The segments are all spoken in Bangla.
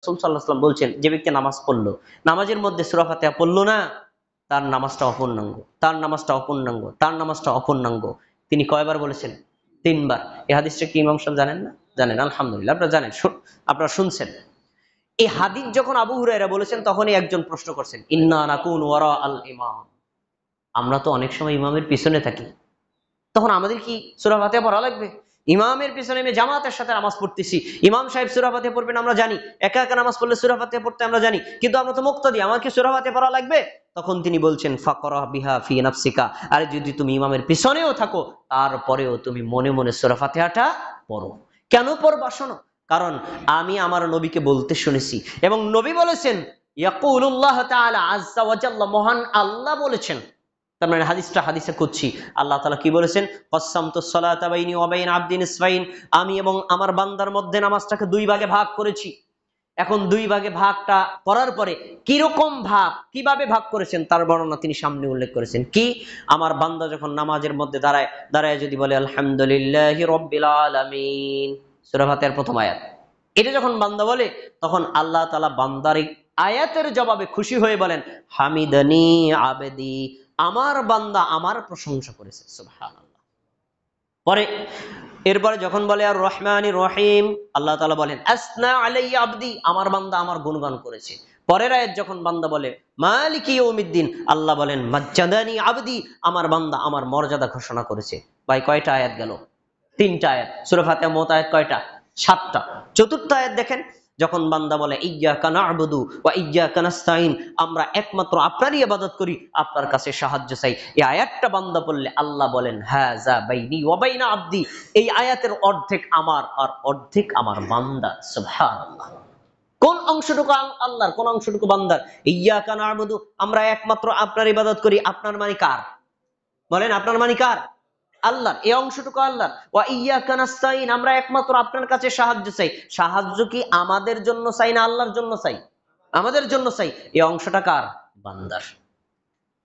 রাসূল সাল্লাল্লাহু আলাইহি ওয়াসাল্লাম বলছেন, যে ব্যক্তি নামাজ পড়লো, নামাজের মধ্যে সূরা ফাতিহা পড়লো না, তার নামাজটা অপূর্ণাঙ্গ, তার নামাজটা অপূর্ণাঙ্গ, তার নামাজটা অপূর্ণাঙ্গ। তিনি কয়বার বলেছেন? 3 বার। এই হাদিসটা কি ইমাম সাহেব জানেন না? জানেন, আলহামদুলিল্লাহ, আপনারা জানেন, আপনারা শুনছেন। এই হাদিস যখন আবু হুরায়রা বলেছেন, তখনই একজন প্রশ্ন করছেন, ইন্না নাকুন ওয়ারা আল ইমাম, আমরা তো অনেক সময় ইমামের পিছনে থাকি, তখন আমাদের কি সূরা ফাতিহা পড়া লাগবে? ইমামের পিছনে আমি জামাতের সাথে নামাজ পড়তেছি, ইমাম সাহেব সূরা ফাতিহা পড়বেন আমরা জানি, একা একা নামাজ পড়লে সূরা ফাতিহা পড়তে আমরা জানি, কিন্তু আমরা তো মুক্তাদি, আমার কি সূরা ফাতিহা পড়া লাগবে? তখন তিনি বলছেন, ফাকরা বিহা ফি নাফসিকা, আরে যদি তুমি ইমামের পিছনেও থাকো, তারপরেও তুমি মনে মনে সূরা ফাতিহাটা পড়ো। কেন পড়বা? শোনো, কারণ আমি আমার নবীকে বলতে শুনেছি, এবং নবী বলেছেন, ইয়াকুলুল্লাহ তাআলা আযজা ওয়া জাল্লা, মহান আল্লাহ বলেছেন। তার মানে হাদিসটা হাদিসে কুদসি, আল্লাহ তাআলা কি বলেছেন? কসসামতুস সালাতা বাইনি ওয়া বাইনা আবদি নিসফাইন, আমি এবং আমার বান্দার মধ্যে নামাজটাকে 2 ভাগে ভাগ করেছি। এখন 2 ভাগে ভাগটা করার পরে কিরকম ভাগ, কিভাবে ভাগ করেছেন তার বর্ণনা তিনি সামনে উল্লেখ করেছেন। কি? আমার বান্দা যখন নামাজের মধ্যে দাঁড়ায়, দাঁড়ায় যদি বলে আলহামদুলিল্লাহি রাব্বিল আলামিন, সূরা ফাতিহার প্রথম আয়াত, এটা যখন বান্দা বলে, তখন আল্লাহ তাআলা বান্দার এই আয়াতের জবাবে খুশি হয়ে বলেন, হামিদানি আবেদি, আমার বান্দা আমার প্রশংসা করেছে। সুবহানাল্লাহ। পরে এরপরে যখন বলে আর রহমানির রহিম, আল্লাহ তাআলা বলেন আসনা আলাইয়া আবদি, আমার বান্দা আমার গুণগান করেছে। পরের আয়াত যখন বান্দা বলে মালিকি ইয়াউমিদ্দিন, আল্লাহ বলেন মাজ্জাদানি আবদি, আমার বান্দা আমার মর্যাদা ঘোষণা করেছে। ভাই কয়টা আয়াত গেল? 3টা আয়াত। সূরা ফাতিহা মোট আয়াত কয়টা? 7টা। চতুর্থ আয়াত দেখেন, যখন বান্দা বলে ইয়্যাকা না'বুদু ওয়া ইয়্যাকা নাস্তাইন, আমরা একমাত্র আপনারই ইবাদত করি, আপনার কাছে সাহায্য চাই। এই আয়াতটা বান্দা বললে আল্লাহ বলেন হাযা বাইনি ওয়া বাইনা আবদি, এই আয়াতের অর্ধেক আমার আর অর্ধেক আমার বান্দার। সুবহানাল্লাহ। কোন অংশটুকু আল্লাহর, কোন অংশটুকু বান্দার? ইয়্যাকা না'বুদু, আমরা একমাত্র আপনার ইবাদত করি, আপনার মানে কার? বলেন, আপনার মানে কার? আল্লাহর। এই অংশটুকু আল্লাহর। ওয়া ইয়্যাকা নাস্তাইন, আমরা একমাত্র আপনার কাছে সাহায্য চাই। সাহায্য কি আমাদের জন্য চাই না আল্লাহর জন্য চাই? আমাদের জন্য চাই। এই অংশটা কার? বান্দার।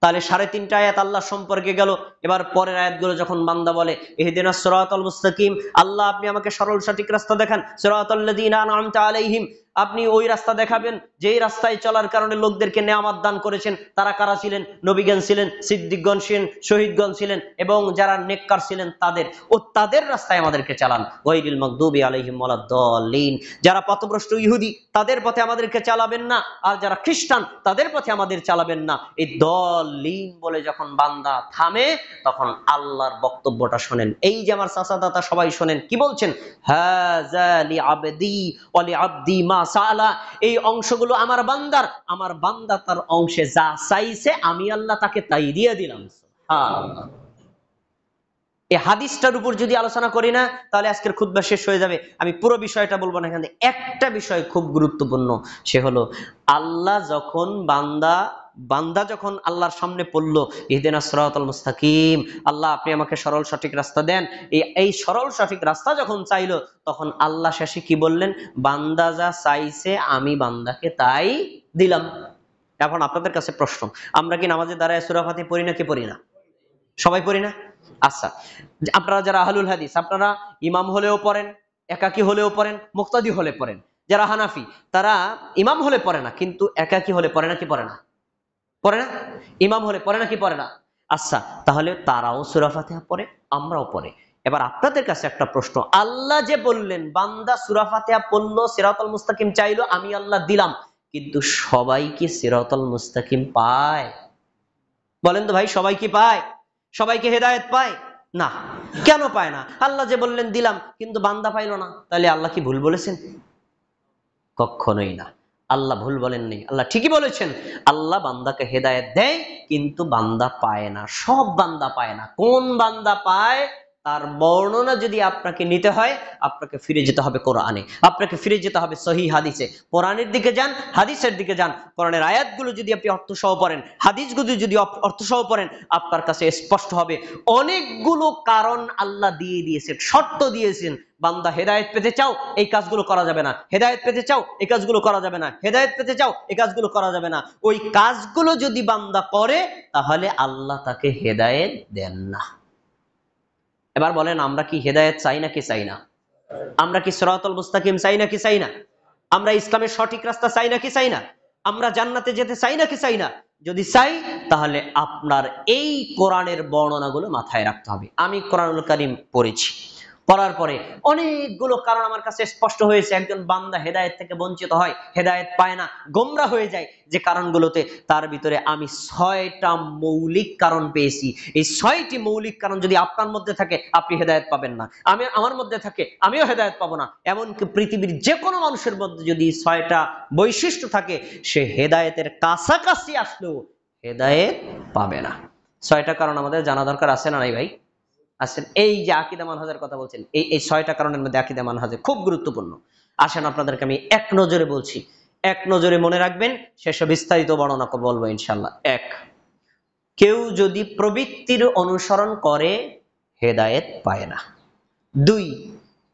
তাহলে 3.5টা আয়াত আল্লাহ সম্পর্কে গেল। এবার পরের আয়াতগুলো যখন বান্দা বলে ইহদিনাস সিরাতাল মুস্তাকিম, আল্লাহ আপনি আমাকে সরল সঠিক রাস্তা দেখান, সিরাতাল লাযিনা আন'আমতা আলাইহিম, আপনি ওই রাস্তা দেখাবেন যেই রাস্তায় চলার কারণে লোকদেরকে নেয়ামত দান করেছেন। তারা কারা ছিলেন? নবীগণ ছিলেন, সিদ্দিকগণ ছিলেন, শহীদগণ ছিলেন, এবং যারা নেককার ছিলেন তাদের, ও তাদের রাস্তায় আমাদেরকে চালান। গায়রিল মাগদুবি আলাইহিম ওয়ালাদ-দাল্লিন, যারা পথভ্রষ্ট ইহুদি তাদের পথে আমাদেরকে চালাবেন না, আর যারা খ্রিস্টান তাদের পথে আমাদের চালাবেন না। এই দলিন বলে যখন বান্দা থামে, তখন আল্লাহর বক্তব্যটা শোনেন। এই যে আমার চাচা দাদা সবাই শোনেন, কি বলছেন? হাযা লি আবদি ওয়া লি আবদি মা সাআলা, এই অংশগুলো আমার বান্দার, আমার বান্দা তার অংশে যা চাইছে আমি আল্লাহ তাকে তাই দিয়ে দিলাম। সুবহানাল্লাহ। এই হাদিসটার উপর যদি আলোচনা করি না, তাহলে আজকের খুতবা শেষ হয়ে যাবে। আমি পুরো বিষয়টা বলবো না, এখানে একটা বিষয় খুব গুরুত্বপূর্ণ, সে হলো আল্লাহ যখন বান্দা যখন আল্লাহর সামনে পড়লো ইহদিনাস সিরাতাল মুস্তাকিম, আল্লাহ আপনি আমাকে সরল সঠিক রাস্তা দেন, এই সরল সঠিক রাস্তা যখন চাইলো, তখন আল্লাহ শেষে কি বললেন? বান্দা যা চাইছে আমি বান্দাকে তাই দিলাম। এখন আপনাদের কাছে প্রশ্ন, আমরা কি নামাজে দাঁড়ায় সূরা ফাতিহা পড়ি নাকি পড়ি না? সবাই পড়ি না? আচ্ছা, আপনারা যারা আহলুল হাদিস, আপনারা ইমাম হলেও পড়েন, একাকী হলেও পড়েন, মুক্তাদি হলে পড়েন। যারা হানাফি, তারা ইমাম হলে পড়ে না, কিন্তু একাকী হলে পড়ে না কি পড়ে না? পড়ে না? ইমাম হলে পড়ে না কি পড়ে না? আচ্ছা, তাহলে তারাও সূরা ফাতিহা পড়ে, আমরাও পড়ে। এবার আপনাদের কাছে একটা প্রশ্ন, আল্লাহ যে বললেন বান্দা সূরা ফাতিহা পড়লো, সিরাতাল মুস্তাকিম চাইলো, আমি আল্লাহ দিলাম, কিন্তু সবাই কি সিরাতাল মুস্তাকিম পায়? বলেন তো ভাই, সবাই কি পায়? সবাইকে হেদায়েত পায় না? কেন পায় না? আল্লাহ যে বললেন দিলাম, কিন্তু বান্দা পাইলো না, তাহলে আল্লাহ কি ভুল বলেছেন? কখনোই না। আল্লাহ ভুল বলেননি, আল্লাহ ঠিকই বলেছেন। আল্লাহ বান্দাকে হেদায়েত দেয়, কিন্তু বান্দা পায় না, সব বান্দা পায় না। কোন বান্দা পায় তার বর্ণনা যদি আপনাকে নিতে হয়, আপনাকে ফিরে যেতে হবে কোরআনে, আপনাকে ফিরে যেতে হবে সহিহ হাদিসে। কোরআনের দিকে যান, হাদিসের দিকে যান। কোরআনের আয়াতগুলো যদি আপনি অর্থসহ পড়েন, হাদিসগুলো যদি অর্থসহ পড়েন, আপনার কাছে স্পষ্ট হবে অনেকগুলো কারণ আল্লাহ দিয়ে দিয়েছেন, শর্ত দিয়েছেন। বান্দা হেদায়েত পেতে চাও, এই কাজগুলো করা যাবে না, হেদায়েত পেতে চাও, এই কাজগুলো করা যাবে না, হেদায়েত পেতে চাও, এই কাজগুলো করা যাবে না। ওই কাজগুলো যদি বান্দা করে, তাহলে আল্লাহ তাকে হেদায়েত দেন না। এবার বলেন, আমরা কি হেদায়েত চাই নাকি চাই না? আমরা কি সিরাতাল মুস্তাকিম চাই নাকি চাই না? আমরা ইসলামের সঠিক রাস্তা চাই নাকি চাই না? আমরা জান্নাতে যেতে চাই নাকি চাই না? যদি চাই তাহলে আপনার এই কোরআনের বর্ণনাগুলো মাথায় রাখতে হবে। আমি কোরআনুল কারীম পড়েছি, পড়ার পরে অনেকগুলো কারণ আমার কাছে স্পষ্ট হয়েছে। একজন বান্দা হেদায়েত থেকে বঞ্চিত হয়, হেদায়েত পায় না, গোমরা হয়ে যায় যে কারণগুলোতে, তার ভিতরে আমি 6টা মৌলিক কারণ পেয়েছি। এই 6টি মৌলিক কারণ যদি আপনার মধ্যে থাকে আপনি হেদায়েত পাবেন না, আমার মধ্যে থাকে আমিও হেদায়েত পাবো না। এমনকি পৃথিবীর যে কোনো মানুষের মধ্যে যদি 6টা বৈশিষ্ট্য থাকে, সে হেদায়েতের কাছাকাছি আসলেও হেদায়েত পাবে না। 6টা কারণ আমাদের জানা দরকার, আছে না নাই ভাই? আসেন, এই যে আকীদা মানহাজের কথা বলছেন, এই 6টা কারণের মধ্যে আকীদা মানহাজে খুব গুরুত্বপূর্ণ। আসেন আপনাদেরকে আমি এক নজরে বলছি, এক নজরে মনে রাখবেন, শেষে বিস্তারিত বর্ণনা বলবো ইনশাআল্লাহ। 1, কেউ যদি প্রবৃত্তির অনুসরণ করে হেদায়েত পায় না। 2,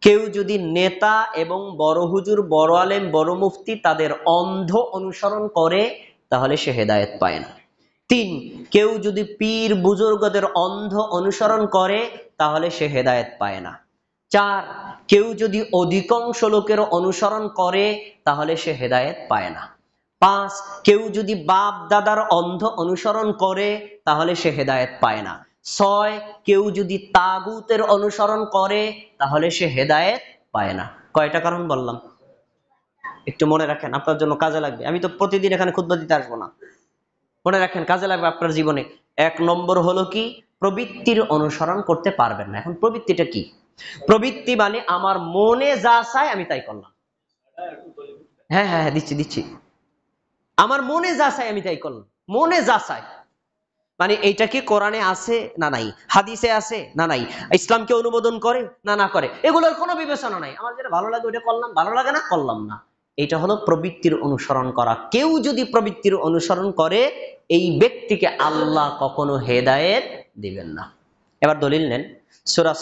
কেউ যদি নেতা এবং বড় হুজুর, বড় আলেম, বড় মুফতি তাদের অন্ধ অনুসরণ করে তাহলে সে হেদায়েত পায় না। 3, কেউ যদি পীর বুজুর্গদের অন্ধ অনুসরণ করে তাহলে সে হেদায়েত পায় না। 4, কেউ যদি অধিকাংশ লোকের অনুসরণ করে তাহলে সে হেদায়েত পায় না। 5, কেউ যদি বাপ দাদার অন্ধ অনুসরণ করে তাহলে সে হেদায়েত পায় না। 6, কেউ যদি তাগুতের অনুসরণ করে তাহলে সে হেদায়েত পায় না। কয়টা কারণ বললাম? একটু মনে রাখেন, আপনার জন্য কাজে লাগবে। আমি তো প্রতিদিন এখানে খুতবা দিতে আসবো না, মনে রাখেন, কাজে লাগবে আপনার জীবনে। 1 নম্বর হলো কি, প্রবৃত্তির অনুসরণ করতে পারবেন না। এখন প্রবৃত্তিটা কি? প্রবৃত্তি মানে আমার মনে যা চায় আমি তাই করলাম। হ্যাঁ হ্যাঁ হ্যাঁ, দিচ্ছি দিচ্ছি। আমার মনে যা চায় আমি তাই করলাম, মনে যা চায় মানে এইটা কি কোরআনে আছে না নাই, হাদিসে আছে না নাই, ইসলামকে অনুমোদন করে না না করে, এগুলোর কোনো বিবেচনা নাই। আমার যেটা ভালো লাগে ওইটা করলাম, ভালো লাগে না করলাম না। এটা হলো প্রবৃত্তির অনুসরণ করা। কেউ যদি প্রবৃত্তির অনুসরণ করে এই ব্যক্তিকে আল্লাহ কখনো হেদায়েত দিবেন না। এবার দলিল নেন, সূরা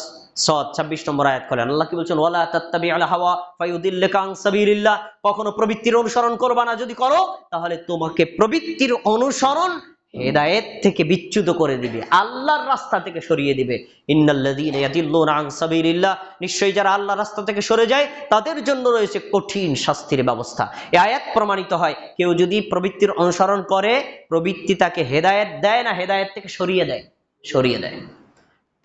সদ 26 নম্বর আয়াত খোলেন। আল্লাহ কি বলছেন? ওয়ালা তাত্তাবিউল হাওয়া ফায়ুদিল্লাকা আন সাবিলিল্লাহ। কখনো প্রবৃত্তির অনুসরণ করবা না, যদি করো তাহলে তোমাকে প্রবৃত্তির অনুসরণ হেদায়েত থেকে বিচ্যুত করে দিবে, আল্লাহর রাস্তা থেকে সরিয়ে দিবে। ইন্নাল্লাযীনা ইয়াদিল্লুনা আন সাবিলিল্লাহ, নিশ্চয়ই যারা আল্লাহর রাস্তা থেকে সরে যায় তাদের জন্য রয়েছে কঠিন শাস্তির ব্যবস্থা। এই আয়াত প্রমাণিত হয়, কেউ যদি প্রবৃত্তির অনুসরণ করে প্রবৃত্তি তাকে হেদায়েত দেয় না, হেদায়েত থেকে সরিয়ে দেয়, সরিয়ে দেয়।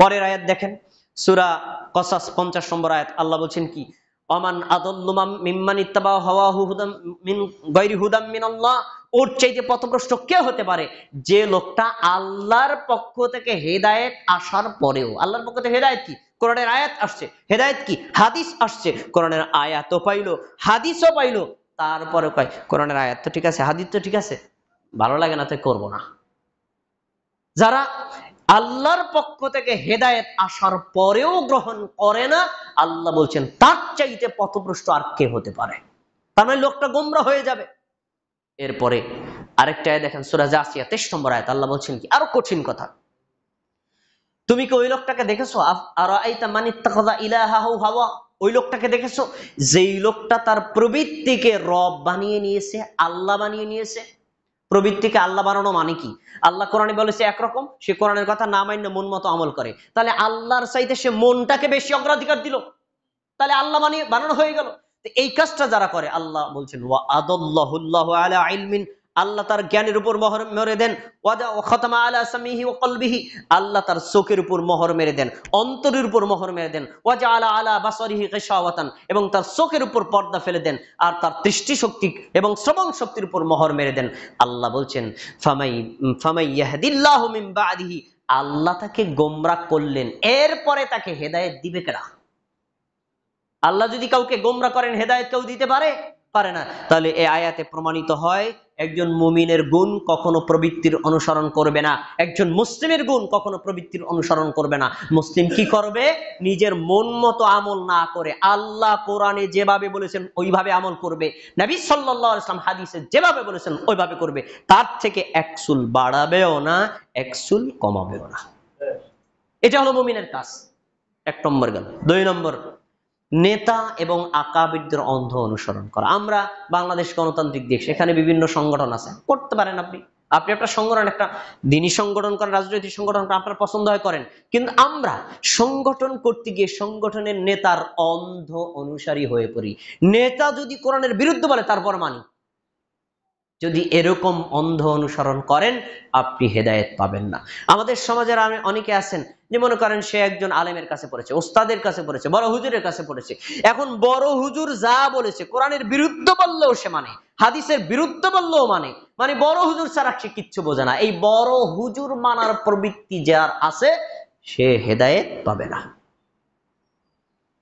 পরের আয়াত দেখেন, সূরা কসাস 50 নম্বর আয়াত। আল্লাহ বলছেন কি? ওমান আদাল্লু মিম্মান ইত্তাবা হাওয়াহু হুদাম মিন গায়রি হুদাম মিনাল্লাহ। ওর চাইতে পথভ্রষ্ট কে হতে পারে? যে লোকটা আল্লাহর পক্ষ থেকে হেদায়েত আসার পরেও, আল্লাহর পক্ষ থেকে হেদায়েত কি? কোরআনের আয়াত আসছে, হেদায়েত কি? হাদিস আসছে, কোরআনের আয়াতও পাইলো, হাদিসও পাইলো, তারপরে কয় কোরআনের আয়াত তো ঠিক আছে, হাদিস তো ঠিক আছে, ভালো লাগে না তাই করবো না। যারা আল্লাহর পক্ষ থেকে হেদায়েত আসার পরেও গ্রহণ করে না, আল্লাহ বলছেন তার চাইতে পথভ্রষ্ট আর কে হতে পারে? তার মানে লোকটা গোমরা হয়ে যাবে। এরপরে আরেকটা আয়াত দেখেন, সূরা জাসিয়া 23 নম্বর আয়াত। আল্লাহ বলছেন কি? আরো কঠিন কথা, তুমি কি ওই লোকটাকে দেখেছো? আরাআইতা মান ইত্তাখাযা ইলাহাহু হাওয়া। ওই লোকটাকে দেখেছো যেই লোকটা তার প্রবৃত্তিকে রব বানিয়ে নিয়েছে, আল্লাহ বানিয়ে নিয়েছে। প্রবৃত্তিকে আল্লাহ বানানো মানে কি? আল্লাহ কোরআনে বলেছে একরকম, সে কোরআনের কথা না মাইন্না মন মতো আমল করে, তাহলে আল্লাহর চাইতে সে মনটাকে বেশি অগ্রাধিকার দিল, তাহলে আল্লাহ বানানো হয়ে গেল। এই কাজটা যারা করে, আল্লাহ বলছেন ওয়া আদাল্লাহুল্লাহু আলা ইলমিন, আল্লাহ তার জ্ঞানের উপর মোহর মেরে দেন। ওয়া খাতামা আলা সামিহি ওয়া কলবিহি, আল্লাহ তার চোখের উপর মোহর মেরে দেন, অন্তরের উপর মোহর মেরে দেন। ওয়া জাআলা আলা বাসারিহি গিশাওয়াতান, এবং তার চোখের উপর পর্দা ফেলে দেন, আর তার দৃষ্টি শক্তি এবং শ্রবণ শক্তির উপর মোহর মেরে দেন। আল্লাহ বলছেন ফামাই ইয়াহদিল্লাহু মিন বাদিহি, আল্লাহ তাকে গোমরাহ করলেন, এরপরে তাকে হেদায়েত দিবে কেডা? আল্লাহ যদি কাউকে গোমরা করেন, হেদায়েত কেউ দিতে পারে? পারে না। তাহলে এই আয়াতে প্রমাণিত হয় একজন মুমিনের গুণ কখনো প্রবৃত্তির অনুসরণ করবে না, একজন মুসলিমের গুণ কখনো প্রবৃত্তির অনুসরণ করবে না। মুসলিম কি করবে? নিজের মন মতো আমল না করে আল্লাহ কোরআনে যেভাবে বলেছেন ওইভাবে আমল করবে, নবী সাল্লাল্লাহু আলাইহি ওয়াসাল্লাম হাদিসে যেভাবে বলেছেন ওইভাবে করবে, তার থেকে এক চুল বাড়াবেও না, এক চুল কমাবেও না। এটা হলো মুমিনের কাজ। 1 নম্বর গেল। 2 নম্বর, নেতা এবং আকাবিরদের অন্ধ অনুসরণ করা। আমরা বাংলাদেশ গণতান্ত্রিক দেশ, এখানে বিভিন্ন সংগঠন আছে, করতে পারেন আপনি, আপনি আপনার সংগঠন, একটা দিনী সংগঠন করেন, রাজনৈতিক সংগঠন আপনার পছন্দ হয় করেন, কিন্তু আমরা সংগঠন করতে গিয়ে সংগঠনের নেতার অন্ধ অনুসারী হয়ে পড়ি। নেতা যদি কোরআনের বিরুদ্ধে বলে তারপর মানি। যদি এরকম অন্ধ অনুসরণ করেন আপনি হেদায়েত পাবেন না। আমাদের সমাজের অনেকে আছেন যে মনে করেন সে একজন আলেমের কাছে পড়েছে, ওস্তাদের কাছে পড়েছে, বড় হুজুরের কাছে পড়েছে। এখন বড় হুজুর যা বলেছে কোরআনের বিরুদ্ধে বললেও সে মানে, হাদিসের বিরুদ্ধে বললেও মানে, মানে বড় হুজুর ছাড়া সে কিচ্ছু বোঝে না। এই বড় হুজুর মানার প্রবৃত্তি যার আছে সে হেদায়েত পাবে না।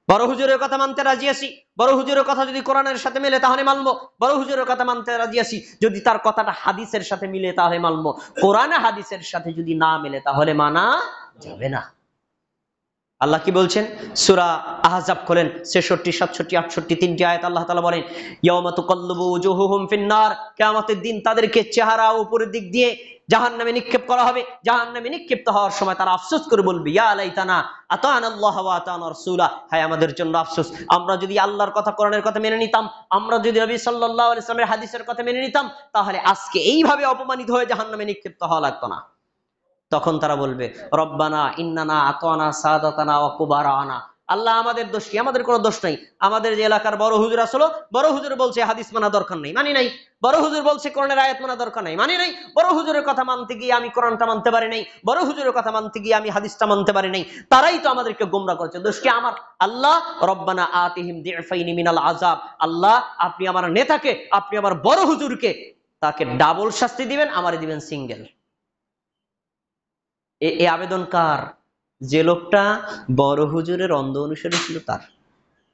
বড় হুজুরের কথা মানতে রাজি আছি, বড় হুজুরের কথা যদি কোরআনের সাথে মিলে তাহলে মানবো। বড় হুজুরের কথা মানতে রাজি আছি, যদি তার কথাটা হাদিসের সাথে মিলে তাহলে মানবো। কোরআন হাদিসের সাথে যদি না মিলে তাহলে মানা যাবে না। আল্লাহ কি বলছেন? সূরা আহজাব খোলেন, 66, 67, 68 তিনটি আয়াত। আল্লাহ তাআলা বলেন, ইয়াউমা তুকাল্লিবু উজুহুহুম ফিন-নার, কিয়ামতের দিন তাদেরকে চেহারা উপরের দিক দিয়ে জাহান্নামে নিক্ষেপ করা হবে। জাহান্নামে নিক্ষিপ্ত হওয়ার সময় তারা আফসোস করে বলবে, ইয়া লাইতানা আতানাল্লাহ ওয়া আতানা রাসূলা, হায় আমাদের জন্য আফসোস, আমরা যদি আল্লাহর কথা কোরআনের কথা মেনে নিতাম, আমরা যদি নবী সাল্লাল্লাহু আলাইহি ওয়াসাল্লামের হাদিসের কথা মেনে নিতাম, তাহলে আজকে এইভাবে অপমানিত হয়ে জাহান্নামে নিক্ষিপ্ত হওয়া লাগতো না। তখন তারা বলবে, রব্বানা ইন্নানা আতানা সাদাতানা ওয়া কুবারানা, আল্লাহ আমাদের দোষ কি? আমাদের কোনো দোষ নাই। আমাদের যে এলাকার বড় হুজুর আসলো, বড় হুজুর বলছে হাদিস মানা দরকার নেই, মানি নাই। বড় হুজুর বলছে কোরআনের আয়াত মানা দরকার নাই, মানি নাই। বড় হুজুরের কথা মানতে গিয়ে আমি কোরআনটা মানতে পারি নাই, বড় হুজুরের কথা মানতে গিয়ে আমি হাদিসটা মানতে পারি নাই। তারাই তো আমাদেরকে গোমরা করেছে, দোষ কি আমার? আল্লাহ রব্বানা আতিহিম দিফাইনি মিনাল আযাব, আল্লাহ আপনি আমার নেতাকে, আপনি আমার বড় হুজুরকে তাকে ডাবল শাস্তি দিবেন, আমারে দিবেন সিঙ্গেল। এই আবেদন কার? যে লোকটা বড় হুজুরের অন্ধ অনুসারী ছিল তার।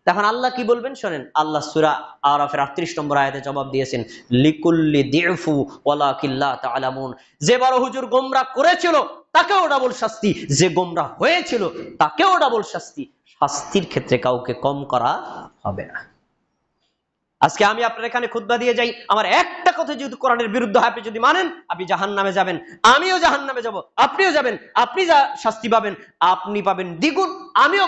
তখন আল্লাহ কি বলবেন শোনেন, আল্লাহ সূরা আরাফের 38 নম্বর আয়াতে জবাব দিয়েছেন, লিকুল্লি দিফু ওয়ালাকিন লা তা'লামুন, যে বড় হুজুর গোমরাহ করেছিল তাকেও ডাবল শাস্তি, যে গোমরাহ হয়েছিল তাকেও ডাবল শাস্তি। শাস্তির ক্ষেত্রে কাউকে কম করা হবে না। আজকে আমি আপনার এখানে খুতবা দিয়ে যাই, আমার একটা কথা যদি কোরআনের বিরুদ্ধে হয় আপনি যদি মানেন, আপনি জাহান্নামে যাবেন, আমিও জাহান্নামে যাব, আপনিও যাবেন। আপনি যা শাস্তি পাবেন আপনি পাবেন দ্বিগুণ, আমিও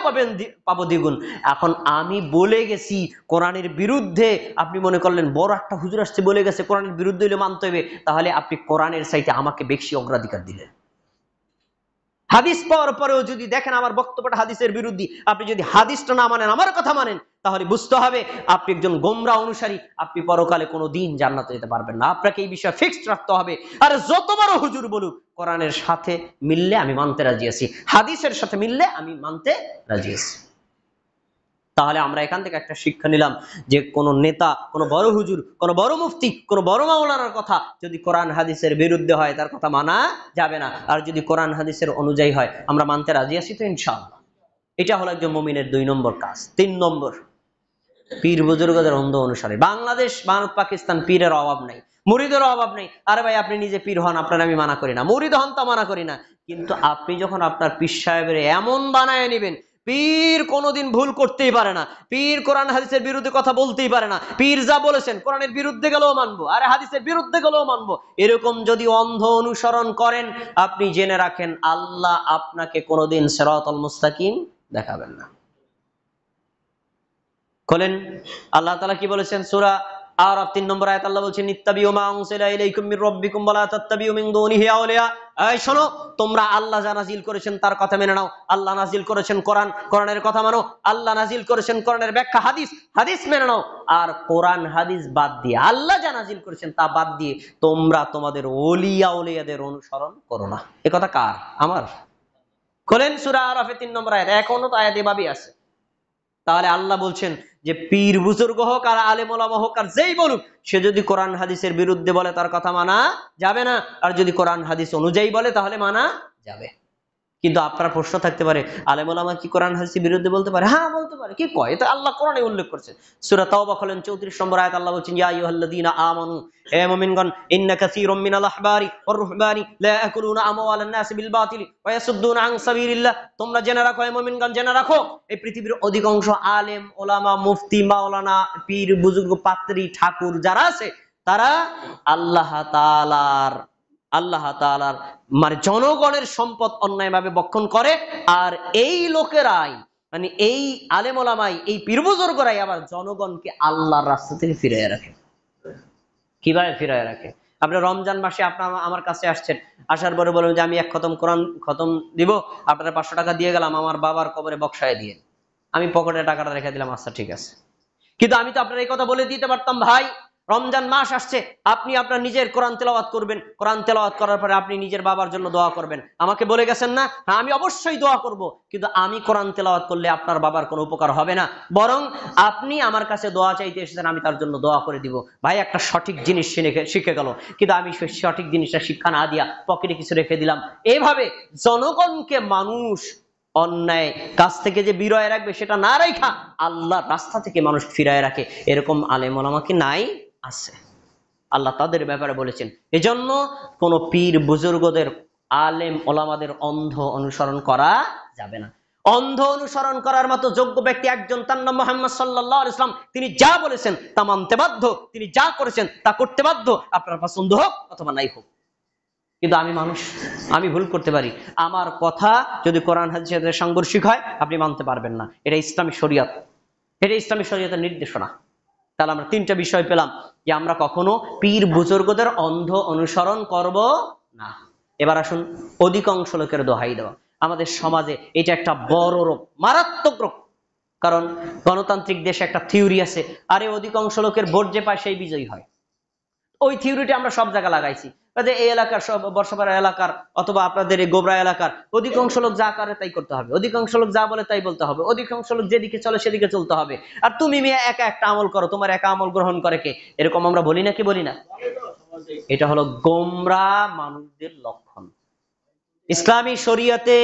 পাবো দ্বিগুণ। এখন আমি বলে গেছি কোরআনের বিরুদ্ধে, আপনি মনে করলেন বড় একটা হুজুর আসছে বলে গেছে কোরআনের বিরুদ্ধে হলে মানতে হবে, তাহলে আপনি কোরআনের চাইতে আমাকে বেশি অগ্রাধিকার দিলেন। হাদিস পাওয়ার পরেও যদি দেখেন আমার বক্তব্যটা হাদিসের বিরুদ্ধে, আপনি যদি হাদিসটা না মানেন আমার কথা মানেন, তাহলে বুঝতে হবে আপনি একজন গোমরা অনুসারী, আপনি পরকালে কোনো দিন জান্নাতে যেতে পারবেন না। আপনাকে এই বিষয়ে ফিক্সড রাখতে হবে। আর যত বড় হুজুর বলুক, কোরআনের সাথে মিললে আমি মানতে রাজি আছি, হাদিসের সাথে মিললে আমি মানতে রাজি আছি। তাহলে আমরা এখান থেকে একটা শিক্ষা নিলাম যে কোন নেতা, কোন বড় হুজুর, কোন বড় মুফতি, কোন বড় মাওলানার কথা যদি কোরআন হাদিসের বিরুদ্ধে হয় তার কথা মানা যাবে না। আর যদি কোরআন হাদিসের অনুযায়ী হয় আমরা মানতে রাজি আছি তো ইনশাআল্লাহ। এটা হলো একজন মুমিনের 2 নম্বর কাজ। 3 নম্বর, পীর বুজুর্গদের অন্ধ অনুসারে। বাংলাদেশ, ভারত, পাকিস্তান পীরের অভাব নাই, মুরিদের অভাব নেই। আরে ভাই আপনি নিজে পীর হন, আপনার আমি মানা করি না, মুরিদ হন তা মানা করি না, কিন্তু আপনি যখন আপনার পীর সাহেবের এমন বানায় নেবেন, পীর কোনোদিন ভুল করতেই পারে না, পীর কোরআন হাদিসের বিরুদ্ধে কথা বলতেই পারে না, পীর যা বলেছেন কোরআনের বিরুদ্ধে গেলেও মানবো, আরে হাদিসের বিরুদ্ধে গেলেও মানবো, এরকম যদি অন্ধ অনুসরণ করেন আপনি জেনে রাখেন আল্লাহ আপনাকে কোনোদিন সিরাতাল মুস্তাকিম দেখাবেন না। খোলেন, আল্লাহ তাআলা কি বলেছেন? সূরা আরাফ 3 নম্বর আয়াত আল্লাহ বলছেন, ইত্তাবিউ মা উনজিলা ইলাইকুম মির রাব্বিকুম ওয়া লা তাত্তাবিউ মিন দুনিহি আউলিয়া। এই শোনো, তোমরা আল্লাহ যা নাজিল করেছেন তার কথা মেনে নাও। আল্লাহ নাজিল করেছেন কোরআন, কোরআনের কথা মানো। আল্লাহ নাজিল করেছেন কোরআনের ব্যাখ্যা হাদিস, হাদিস মেনে নাও। আর কোরআন হাদিস বাদ দিয়ে, আল্লাহ যা নাজিল করেছেন তা বাদ দিয়ে তোমরা তোমাদের ওলিয়া আউলিয়াদের অনুসরণ করো না। এ কথা কার? আমার। খোলেন সূরা আরাফের 3 নম্বর আয়াত, এখনো তো আয়াত এভাবেই আছে। তাহলে আল্লাহ বলছেন যে পীর বুজুর্গ হোক আর আলেম ওলামা হোক আর যেই বলুক, সে যদি কোরআন হাদিসের বিরুদ্ধে বলে তার কথা মানা যাবে না, আর যদি কোরআন হাদিস অনুযায়ী বলে তাহলে মানা যাবে। কিন্তু আপনার প্রশ্ন থাকতে পারে, আলেম ওলামা কি কোরআন হাদিসের বিরুদ্ধে বলতে পারে? হ্যাঁ বলতে পারে, কি কয়? এটা আল্লাহ কোরআনে উল্লেখ করেছেন। সূরা তাওবা খোলেন 34 নম্বর আয়াত আল্লাহ বলছেন, ইয়া আইয়ুহাল্লাযীনা আমানু, হে মুমিনগণ, ইন্না কাসীরাম মিনাল আহবারি ওয়ার রুহবানি লা ইয়াকুলুনা আমওয়ালান নাস বিল বাতিল ওয়া ইয়াসুদ্দুনা আন সাবিলিল্লাহ। তোমরা জেনে রাখো হে মুমিনগণ, জেনে রাখো এই পৃথিবীর অধিকাংশ আলেম ওলামা, মুফতি, মাওলানা, পীর বুজুর্গ, পাত্রী, ঠাকুর যারা আছে তারা আল্লাহ তাআলার মানে জনগণের সম্পদ অন্যায়ভাবে বক্ষণ করে। আর এই লোকেরাই মানে এই আলেম ওলামাই, এই পীর বুজুর্গরাই আবার জনগণকে আল্লাহর রাস্তা থেকে ফিরিয়ে রাখে। কিভাবে ফিরিয়ে রাখে? আপনি রমজান মাসে আপনার আমার কাছে আসছেন, আসার পরে বলবেন যে আমি এক কোরআন খতম দিব, আপনারা 500 টাকা দিয়ে গেলাম, আমার বাবার কবরে বক্সায় দিয়ে, আমি পকেটে টাকাটা রেখে দিলাম, আচ্ছা ঠিক আছে। কিন্তু আমি তো আপনার এই কথা বলে দিতে পারতাম, ভাই রমজান মাস আসছে, আপনি আপনার নিজের কোরআন তেলাওয়াত করবেন, কোরআন তেলাওয়াত করার পরে আপনি নিজের বাবার জন্য দোয়া করবেন। আমাকে বলে গেছেন না, হ্যাঁ আমি অবশ্যই দোয়া করব, কিন্তু আমি কোরআন তেলাওয়াত করলে আপনার বাবার কোনো উপকার হবে না, বরং আপনি আমার কাছে দোয়া চাইতে এসেছেন, আমি তার জন্য দোয়া করে দিব। ভাই একটা সঠিক জিনিস শিখে গেল, কিন্তু আমি সেই সঠিক জিনিসটা শিক্ষা না দিয়া পকেটে কিছু রেখে দিলাম। এইভাবে জনগণকে মানুষ অন্যায় কাজ থেকে যে বিরয় রাখবে সেটা না রাখা আল্লাহর রাস্তা থেকে মানুষ ফিরায় রাখে, এরকম আলেম ওলামা কি নাই? আছে। আল্লাহ তাদের ব্যাপারে বলেছেন, এজন্য কোন পীর বুজুর্গদের, আলেম ওলামাদের অন্ধ অনুসরণ করা যাবে না। অন্ধ অনুসরণ করার মতো যোগ্য ব্যক্তি একজন, তার নাম মুহাম্মদ সাল্লাল্লাহু আলাইহি ওয়াসাল্লাম। তিনি যা বলেছেন তা মানতে বাধ্য, তিনি যা করেছেন তা করতে বাধ্য, আপনার পছন্দ হোক অথবা নাই হোক। কিন্তু আমি মানুষ, আমি ভুল করতে পারি, আমার কথা যদি কোরআন হাদিসের সাথে সাংঘর্ষিক হয় আপনি মানতে পারবেন না। এটা ইসলামী শরিয়ত, এটা ইসলামী শরিয়তের নির্দেশনা। তাহলে আমরা 3টা বিষয় পেলাম, যে আমরা কখনো পীর বুজুর্গদের অন্ধ অনুসরণ করব না। এবার আসুন অধিকাংশ লোকের দোহাই দেওয়া। আমাদের সমাজে এটা একটা বড় রোগ, মারাত্মক রোগ। কারণ গণতান্ত্রিক দেশে একটা থিওরি আছে, আরে অধিকাংশ লোকের ভোট যে পায় সেই বিজয়ী হয়। ওই থিওরিটা আমরা সব জায়গায় লাগাইছি, যে এই এলাকার সব বর্ষপাড়া এলাকার অথবা আপনাদের এই গোবরা এলাকার অধিকাংশ লোক যা করে তাই করতে হবে, অধিকাংশ লোক যা বলে তাই বলতে হবে, অধিকাংশ লোক যেদিকে চলে সেদিকে চলতে হবে, আর তুমি মেয়ে একা একটা আমল করো, তোমার একা আমল গ্রহণ করে কে? এরকম আমরা বলি না কি বলি না? এটা হলো গোমরা মানুষদের লক্ষণ। ইসলামী শরিয়াতে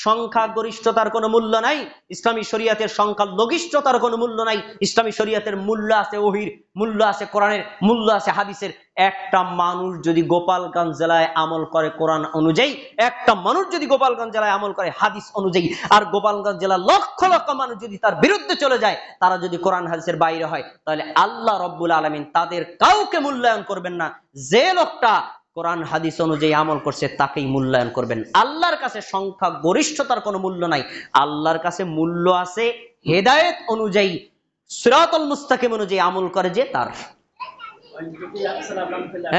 সংখ্যা গরিষ্ঠতার কোনো মূল্য নাই, ইসলামী শরিয়াতের সংখ্যা লঘিষ্ঠতার কোনো মূল্য নাই। ইসলামী শরিয়াতের মূল্য আছে ওহীর, মূল্য আছে কোরআনের, মূল্য আছে হাদিসের। একটা মানুষ যদি গোপালগঞ্জ জেলায় আমল করে কোরআন অনুযায়ী, একটা মানুষ যদি গোপালগঞ্জ জেলায় আমল করে হাদিস অনুযায়ী, আর গোপালগঞ্জ জেলার লক্ষ লক্ষ মানুষ যদি তার বিরুদ্ধে চলে যায়, তারা যদি কোরআন হাদিসের বাইরে হয়, তাহলে আল্লাহ রব্বুল আলামিন তাদের কাউকে মূল্যায়ন করবেন না। যে লোকটা কোরআন হাদিস অনুযায়ী আমল করছে তাকেই মূল্যায়ন করবেন। আল্লাহর কাছে সংখ্যা গরিষ্ঠতার কোনো মূল্য নাই, আল্লাহর কাছে মূল্য আছে হেদায়েত অনুযায়ী, সিরাতুল মুস্তাকিম অনুযায়ী আমল করে যে তার।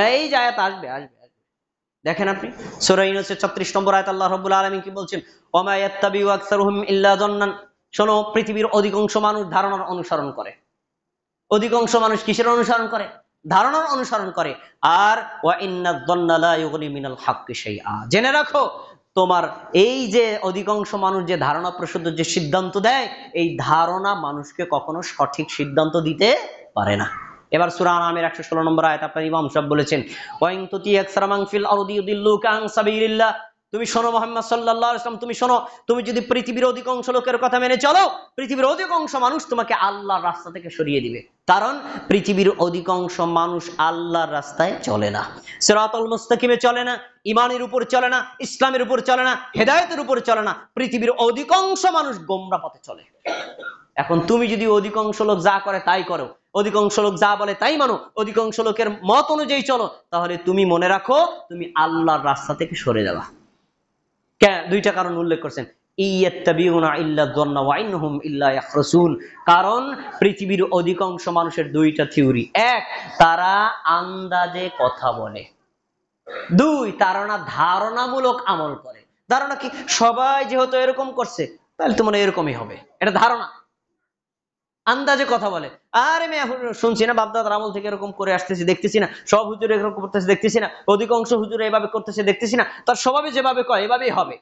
এই যে আয়াত আসবে আসবে দেখেন আপনি সূরা ইউনূসের 36 নম্বর আয়াত আল্লাহ রাব্বুল আলামিন কি বলছেন? ওমা ইয়াত্তাবিউ আকসারুহুম ইল্লা যান্নান। শোনো, পৃথিবীর অধিকাংশ মানুষ ধারণার অনুসরণ করে। অধিকাংশ মানুষ কিসের অনুসরণ করে? ধারণার অনুসরণ করে। আর ওয়া ইন্নায যান্না লা ইউগনি মিনাল হাক্কি শাইআ। জেনে রাখো, তোমার এই যে অধিকাংশ মানুষ যে ধারণা প্রসূত যে সিদ্ধান্ত দেয়, এই ধারণা মানুষকে কখনো সঠিক সিদ্ধান্ত দিতে পারে না। এবার সূরা আনামের 116 নম্বর আয়াত আপনার ইমাম সাহেব বলেছেন, ওয়া ইন তুতি আকসারা মান ফিল আরদি ইউদিল্লুকা আন সাবিলিল্লাহ। তুমি শোনো মুহাম্মদ সাল্লাল্লাহু আলাইহি ওয়াসাল্লাম, তুমি শোনো, তুমি যদি পৃথিবীর অধিকাংশ লোকের কথা মেনে চলো, পৃথিবীর অধিকাংশ মানুষ তোমাকে আল্লাহর রাস্তা থেকে সরিয়ে দিবে। কারণ পৃথিবীর অধিকাংশ মানুষ আল্লাহর রাস্তায় চলে না, সিরাতুল মুস্তাকিমে চলে না, ঈমানের উপর চলে না, ইসলামের উপর চলে না, হেদায়েতের উপর চলে না। পৃথিবীর অধিকাংশ মানুষ গোমরা পথে চলে। এখন তুমি যদি অধিকাংশ লোক যা করে তাই করো, অধিকাংশ লোক যা বলে তাই মানো, অধিকাংশ লোকের মত অনুযায়ী চলো, তাহলে তুমি মনে রাখো তুমি আল্লাহর রাস্তা থেকে সরে যাবা। দুইটা কারণ উল্লেখ করছেন, কারণ পৃথিবীর অধিকাংশ মানুষের দুইটা থিওরি। এক, তারা আন্দাজে কথা বলে। দুই, তারা না ধারণামূলক আমল করে। ধারণা কি? সবাই যেহেতু এরকম করছে তাহলে তো মনে এরকমই হবে, এটা ধারণা। আন্দাজে কথা বলে, আরে আমি এখন শুনছি না, বাপদাদার আমল থেকে এরকম করে আসতেছি, দেখতেছি না সব হুজুরে এরকম করতেছে, দেখতেছি না অধিকাংশ হুজুরে এভাবে করতেছে, দেখতেছি না তার স্বভাবে যেভাবে কয় এভাবেই হবে।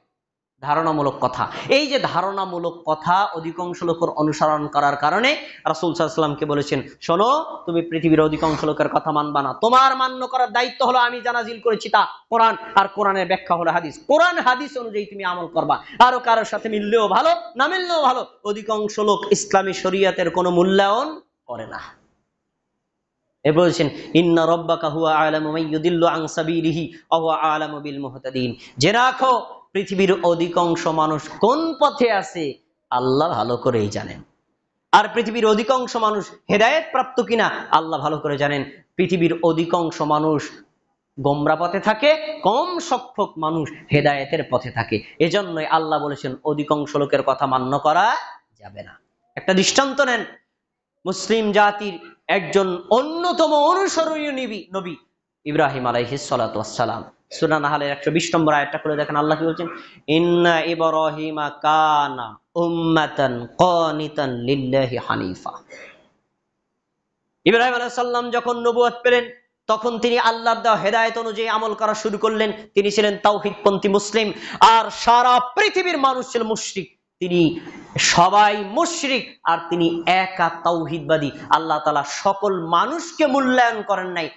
ধারণামূলক কথা। এই যে ধারণামূলক কথা অধিকাংশ লোকের অনুসরণ করার কারণে রাসূল সাল্লাল্লাহু আলাইহি ওয়াসাল্লামকে বলেছেন, শোনো, তুমি পৃথিবীর অধিকাংশ লোকের কথা মানবা না, তোমার মান্য করার দায়িত্ব হলো আমি যা নাজিল করেছি তা কোরআন, আর কোরআনের ব্যাখ্যা হলো হাদিস। কোরআন হাদিস অনুযায়ী তুমি আমল করবা, আরো কারোর সাথে মিললেও ভালো, না মিললেও ভালো। অধিকাংশ লোক ইসলামী শরীয়তের কোনো মূল্যায়ন করে না। এ বলছেন, ইন্না রাব্বাকা হুয়া আ'লামু মান ইউদিল্লু আন সাবিলিহি ওয়া হুয়া আ'লামু বিল মুহতাদিন। যে রাখো, পৃথিবীর অধিকাংশ মানুষ কোন পথে আছে আল্লাহ ভালো করেই জানেন, আর পৃথিবীর অধিকাংশ মানুষ হেদায়েত প্রাপ্ত কিনা আল্লাহ ভালো করে জানেন। পৃথিবীর অধিকাংশ মানুষ গোমরা পথে থাকে, কম সংখ্যক মানুষ হেদায়েতের পথে থাকে। এজন্যই আল্লাহ বলেছেন অধিকাংশ লোকের কথা মান্য করা যাবে না। একটা দৃষ্টান্ত নেন, মুসলিম জাতির একজন অন্যতম অনুসরণীয় নবী ইব্রাহিম আলাইহিস সালাতু ওয়াস সালাম। সূরা নাহলের 120 নম্বর আয়াতটা খুলে দেখেন, আল্লাহ কি বলছেন? ইন্না ইব্রাহিমা কানা উম্মাতান কানিতান লিল্লাহি হানিফা। ইব্রাহিম আলাইহিস সালাম যখন নবুয়ত পেলেন, তখন তিনি আল্লাহর দেওয়া হেদায়েত অনুযায়ী আমল করা শুরু করলেন। তিনি ছিলেন তাওহীদপন্থী মুসলিম, আর সারা পৃথিবীর মানুষ ছিল মুশরিক। তিনি সবাই মুশরিক, আর তিনি একা তাওহীদবাদী। আল্লাহ তাআলা সকল মানুষকে মূল্যায়ন করেন নাই,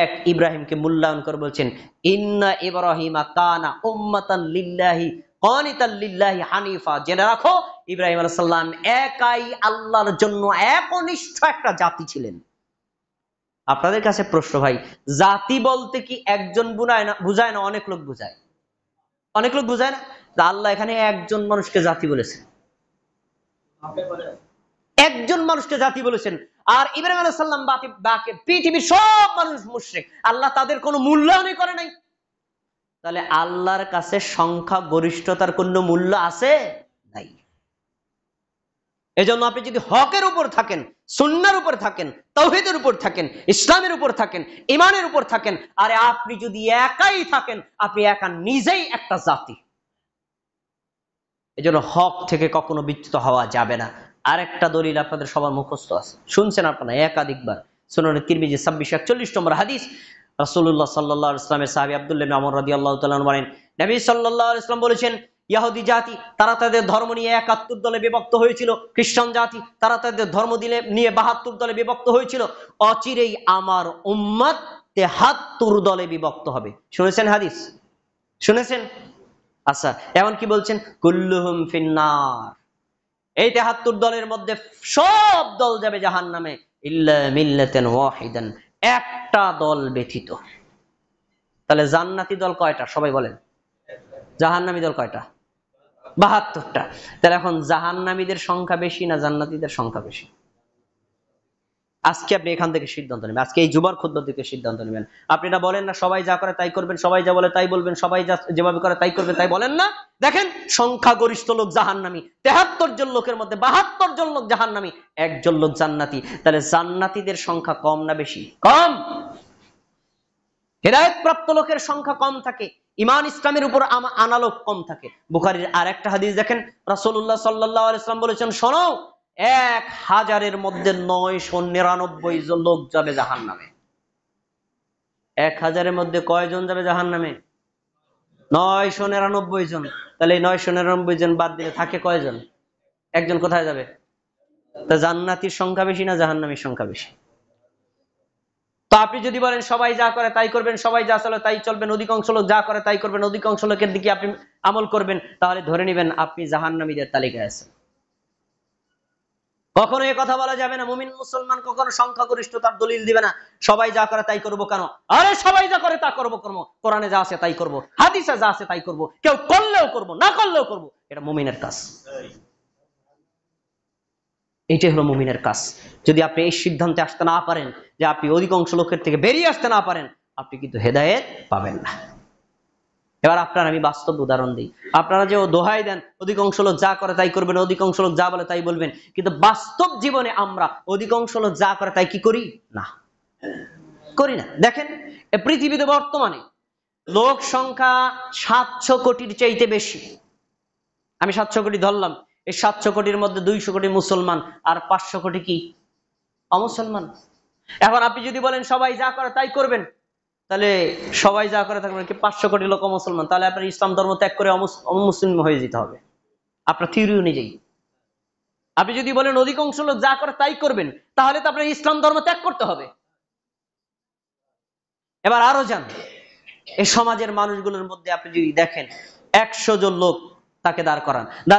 এক ইব্রাহিমকে মূল্যায়ন করে বলছেন ইন্না ইব্রাহিমা কানা উম্মাতান লিল্লাহি কানিতান লিল্লাহি হানিফা। জেনে রাখো, ইব্রাহিম আলাইহিস সালাম একাই আল্লাহর জন্য একনিষ্ঠ একটা জাতি ছিলেন। আপনাদের কাছে প্রশ্ন ভাই, জাতি বলতে কি একজন বুঝায় না অনেক লোক বুঝায়? অনেক লোক বুঝায় না? আল্লাহ এখানে একজন মানুষকে জাতি বলেছেন, একজন মানুষকে জাতি বলেছেন। আর ইব্রাহিম আলাইহিস সালাম বাকি পৃথিবীর সব মানুষ মুশরিক, আল্লাহ তাদের কোনো মূল্যায়নই করে নাই। তাহলে আল্লাহর কাছে সংখ্যা গরিষ্ঠতার কোনো মূল্য আছে? নাই। এজন্য আপনি যদি হকের উপর থাকেন, সুন্নাহর উপর থাকেন, তাওহীদের উপর থাকেন, ইসলামের উপর থাকেন, ঈমানের উপর থাকেন, আরে আপনি যদি একাই থাকেন, আপনি একা নিজেই একটা জাতি। এজন্য হক থেকে কখনো বিচ্যুত হওয়া যাবে না। আরেকটা দলিল আপনাদের সবার মুখস্থ আছে, শুনছেন আপনারা একাধিকবার। সুনান তিরমিজি 2641 নম্বর হাদিস, রাসূলুল্লাহ সাল্লাল্লাহু আলাইহি ওয়াসাল্লামের সাহাবী আব্দুল্লাহ ইবনে আমর রাদিয়াল্লাহু তাআলা আনহু বলেন, নবী সাল্লাল্লাহু আলাইহি ওয়াসাল্লাম বলেছেন, ইহুদি জাতি তারা তাদের ধর্ম নিয়ে 71 দলে বিভক্ত হয়েছিল, খ্রিস্টান জাতি তারা তাদের ধর্ম নিয়ে 72 দলে বিভক্ত হয়েছিল, অচিরেই আমার উম্মত 73 দলে বিভক্ত হবে। শুনেছেন হাদিস? শুনেছেন? আচ্ছা, এমন কি বলছেন? কুল্লুহুম ফিন্নার। এই 73 দলের মধ্যে সব দল যাবে জাহান্নামে, ইল্লা মিল্লাতান ওয়াহিদান, একটা দল ব্যতীত। তাহলে জান্নাতি দল কয়টা সবাই বলেন? জাহান্নামী দল কয়টা? 72টা। তাহলে এখন জাহান্নামীদের সংখ্যা বেশি না জান্নাতীদের সংখ্যা বেশি? আজকে আপনি এখান থেকে সিদ্ধান্ত নেবেন, আজকে এই জুমার খুতবা থেকে সিদ্ধান্ত নেবেন। আপনি না বলেন না সবাই যা করে তাই করবেন, সবাই যা বলে তাই বলবেন, সবাই যা যেভাবে করে তাই করবেন, তাই বলেন না? দেখেন, সংখ্যাগরিষ্ঠ লোক জাহান্নামী, 73 জন লোকের মধ্যে 72 জন লোক জাহান্নামী, একজন লোক জান্নাতি। তাহলে জান্নাতীদের সংখ্যা কম না বেশি? কম। হেদায়েত প্রাপ্ত লোকের সংখ্যা কম থাকে, ঈমান ইসলামের উপর আনা লোক কম থাকে। বুখারীর আরেকটা হাদিস দেখেন, রাসূলুল্লাহ সাল্লাল্লাহু আলাইহি ওয়াসাল্লাম বলেছেন, শোনো, 1000-এর মধ্যে 999 জন লোক যাবে জাহান্নামে। 1000-এর মধ্যে কয়জন যাবে জাহান্নামে? 999 জন। তাহলে এই 999 জন বাদ দিলে থাকে কয়জন? একজন কোথায় যাবে? তা জান্নাতীর সংখ্যা বেশি না জাহান্নামীর সংখ্যা বেশি? তো আপনি যদি বলেন সবাই যা করে তাই করবেন, সবাই যা চলে তাই চলবেন, অধিকাংশ লোক যা করে তাই করবেন, অধিকাংশ লোকের দিকে আপনি আমল করবেন, তাহলে ধরে নেবেন আপনি জাহান্নামীদের তালিকায় আছেন। কখনো এ কথা বলা যাবে না। মুমিন মুসলমান কখনো সংখ্যাগরিষ্ঠতার দলিল দিবে না, সবাই যা করে তাই করবো। কেন? আরে সবাই যা করে তা করবো, কোরআনে যা আছে তাই করবো, হাদিসে যা আছে তাই করবো, কেউ করলেও করবো না করলেও করবো। এটা মুমিনের কাজ, এইটাই হলো মুমিনের কাজ। যদি আপনি এই সিদ্ধান্তে আসতে না পারেন, যে আপনি অধিকাংশ লোকের থেকে বেরিয়ে আসতে না পারেন, আপনি কিন্তু হেদায়েত পাবেন না। এবার আপনার আমি বাস্তব উদাহরণ দিই। আপনারা যে দোহাই দেন অধিকাংশ লোক যা করে তাই করবেন, অধিকাংশ লোক যা বলে তাই বলবেন, কিন্তু বাস্তব জীবনে আমরা অধিকাংশ লোক যা করে তাই কি করি? না, করি না। দেখেন, পৃথিবীতে বর্তমানে লোক সংখ্যা 700 কোটির চাইতে বেশি। আমি 700 কোটি ধরলাম, এই 700 কোটির মধ্যে 200 কোটি মুসলমান, আর 500 কোটি কি? অমুসলমান। এখন আপনি যদি বলেন সবাই যা করে তাই করবেন, তাহলে সবাই যা করে থাকবেন কি 500 কোটি লোক মুসলমান, তাহলে আপনার ইসলাম ধর্ম ত্যাগ করে অমুসলিম হয়ে যেতে হবে আপনার থিওরি অনুযায়ী। আপনি যদি বলেন অধিকাংশ লোক যা করে তাই করবেন, তাহলে তো আপনার ইসলাম ধর্ম ত্যাগ করতে হবে। এবার আরো যান, এই সমাজের মানুষগুলোর মধ্যে আপনি যদি দেখেন 100 জন লোক তাকে দাঁড়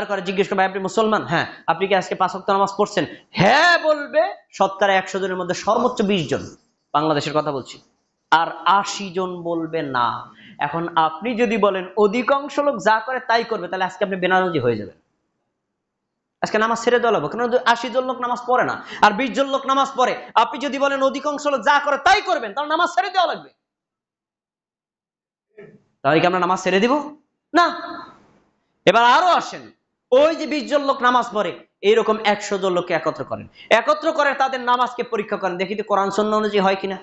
করে জিজ্ঞেস করবে, আপনি মুসলমান? হ্যাঁ। আপনি কি আজকে 5 ওয়াক্ত নামাজ পড়ছেন? হ্যাঁ বলবে শতকরা 100 জনের মধ্যে সর্বোচ্চ 20 জন, বাংলাদেশের কথা বলছি, আর 80 জন বলবে না। এখন আপনি যদি বলেন অধিকাংশ লোক যা করে তাই করবে, তাহলে আজকে আপনি বেনামাজি হয়ে যাবেন, আজকে নামাজ ছেড়ে দেওয়া লাগবে। কারণ 80 জন লোক নামাজ পড়ে না, আর 20 জন লোক নামাজ পড়ে। আপনি যদি বলেন অধিকাংশ লোক যা করে তাই করবেন, তাহলে নামাজ ছেড়ে দেওয়া লাগবে। তাহলে কি আমরা নামাজ ছেড়ে দিব? না। এবার আরো আসেন, ওই যে 20 জন লোক নামাজ পড়ে, এইরকম 100 জন লোককে একত্র করে তাদের নামাজকে পরীক্ষা করেন, দেখি তো কোরআন সুন্নাহ অনুযায়ী হয় কিনা।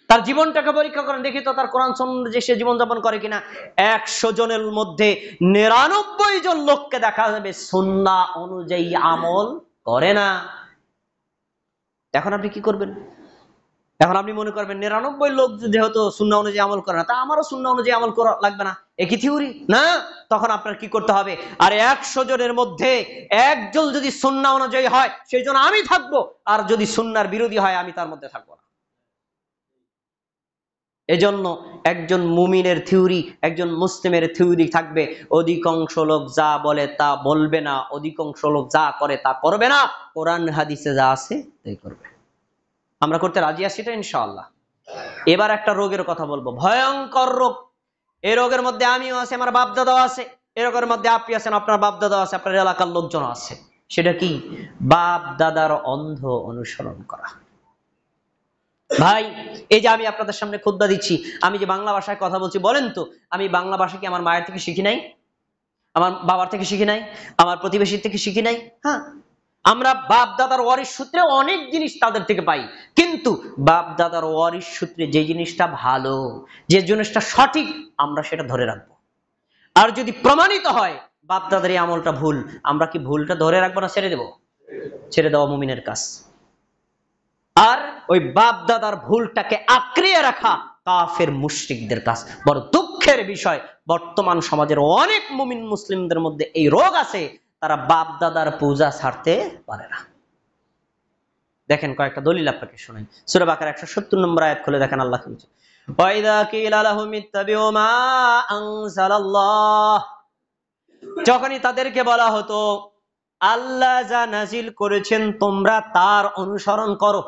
তার জীবনটাকে পরীক্ষা করেন, দেখি তো তার কোরআন সুন্নাহ যে সে জীবনযাপন করে কিনা। 100 জনের মধ্যে 99 জন লোককে দেখা যাবে সুন্নাহ অনুযায়ী আমল করে না। এখন আপনি কি করবেন? এখন আপনি মনে করবেন 99 লোক যেহেতু সুন্নাহ অনুযায়ী আমল করে না, তা আমারও সুন্নাহ অনুযায়ী আমল করা লাগবে না, একই থিওরি না। তখন আপনার কি করতে হবে? আর 100 জনের মধ্যে একজন যদি সুন্নাহ অনুযায়ী হয় সেই জন্য আমি থাকবো, আর যদি সুন্নাহর বিরোধী হয় আমি তার মধ্যে থাকবো না। এজন্য একজন মুমিনের থিওরি, একজন মুসলিমের থিওরি থাকবে, অধিকাংশ লোক যা বলে তা বলবে না, অধিকাংশ লোক যা করে তা করবে না, কোরআন হাদিসে যা আছে তাই করবে। আমরা করতে রাজি আছি এটা ইনশাআল্লাহ। এবার একটা রোগের কথা বলবো, ভয়ঙ্কর রোগ। এই রোগের মধ্যে আমিও আছে, আমার বাপ দাদাও আছে, এই রোগের মধ্যে আপনি আছেন, আপনার বাপ দাদাও আছে, আপনার এলাকার লোকজন আছে। সেটা কি? বাপ দাদার অন্ধ অনুসরণ করা। ভাই, এই যে আমি আপনাদের সামনে খুতবা দিচ্ছি, আমি যে বাংলা ভাষায় কথা বলছি, বলেন তো আমি বাংলা ভাষা কি আমার মায়ের থেকে শিখি নাই? আমার বাবার থেকে শিখি নাই? আমার প্রতিবেশীর থেকে শিখি নাই? হ্যাঁ, আমরা বাপ দাদার ওয়ারিশ সূত্রে অনেক জিনিস তাদের থেকে পাই, কিন্তু বাপ দাদার ওয়ারিশ সূত্রে যে জিনিসটা ভালো, যে জিনিসটা সঠিক, আমরা সেটা ধরে রাখবো। আর যদি প্রমাণিত হয় বাপ দাদার এই আমলটা ভুল, আমরা কি ভুলটা ধরে রাখবো না ছেড়ে দেবো? ছেড়ে দেওয়া মুমিনের কাজ। আর ওই বাপ দাদার ভুলটাকে আঁকড়িয়ে রাখা কাফের মুশরিকদের কাজ। বড় দুঃখের বিষয়, বর্তমান সমাজের অনেক মুমিন মুসলিমদের মধ্যে এই রোগ আছে, তারা বাপ দাদার পূজা ছাড়তে পারে না। দেখেন কয়েকটা দলিল আপনাকে শোনাই। সূরা বাকারা 170 নম্বর আয়াত খুলে দেখেন, আল্লাহ কি বলছে? ওয়াইদা কিলা লাহুম ইত্তাবিউ মা আনজালাল্লাহ, যখনই তাদেরকে বলা হতো আল্লাহ যা নাজিল করেছেন তোমরা তার অনুসরণ করো।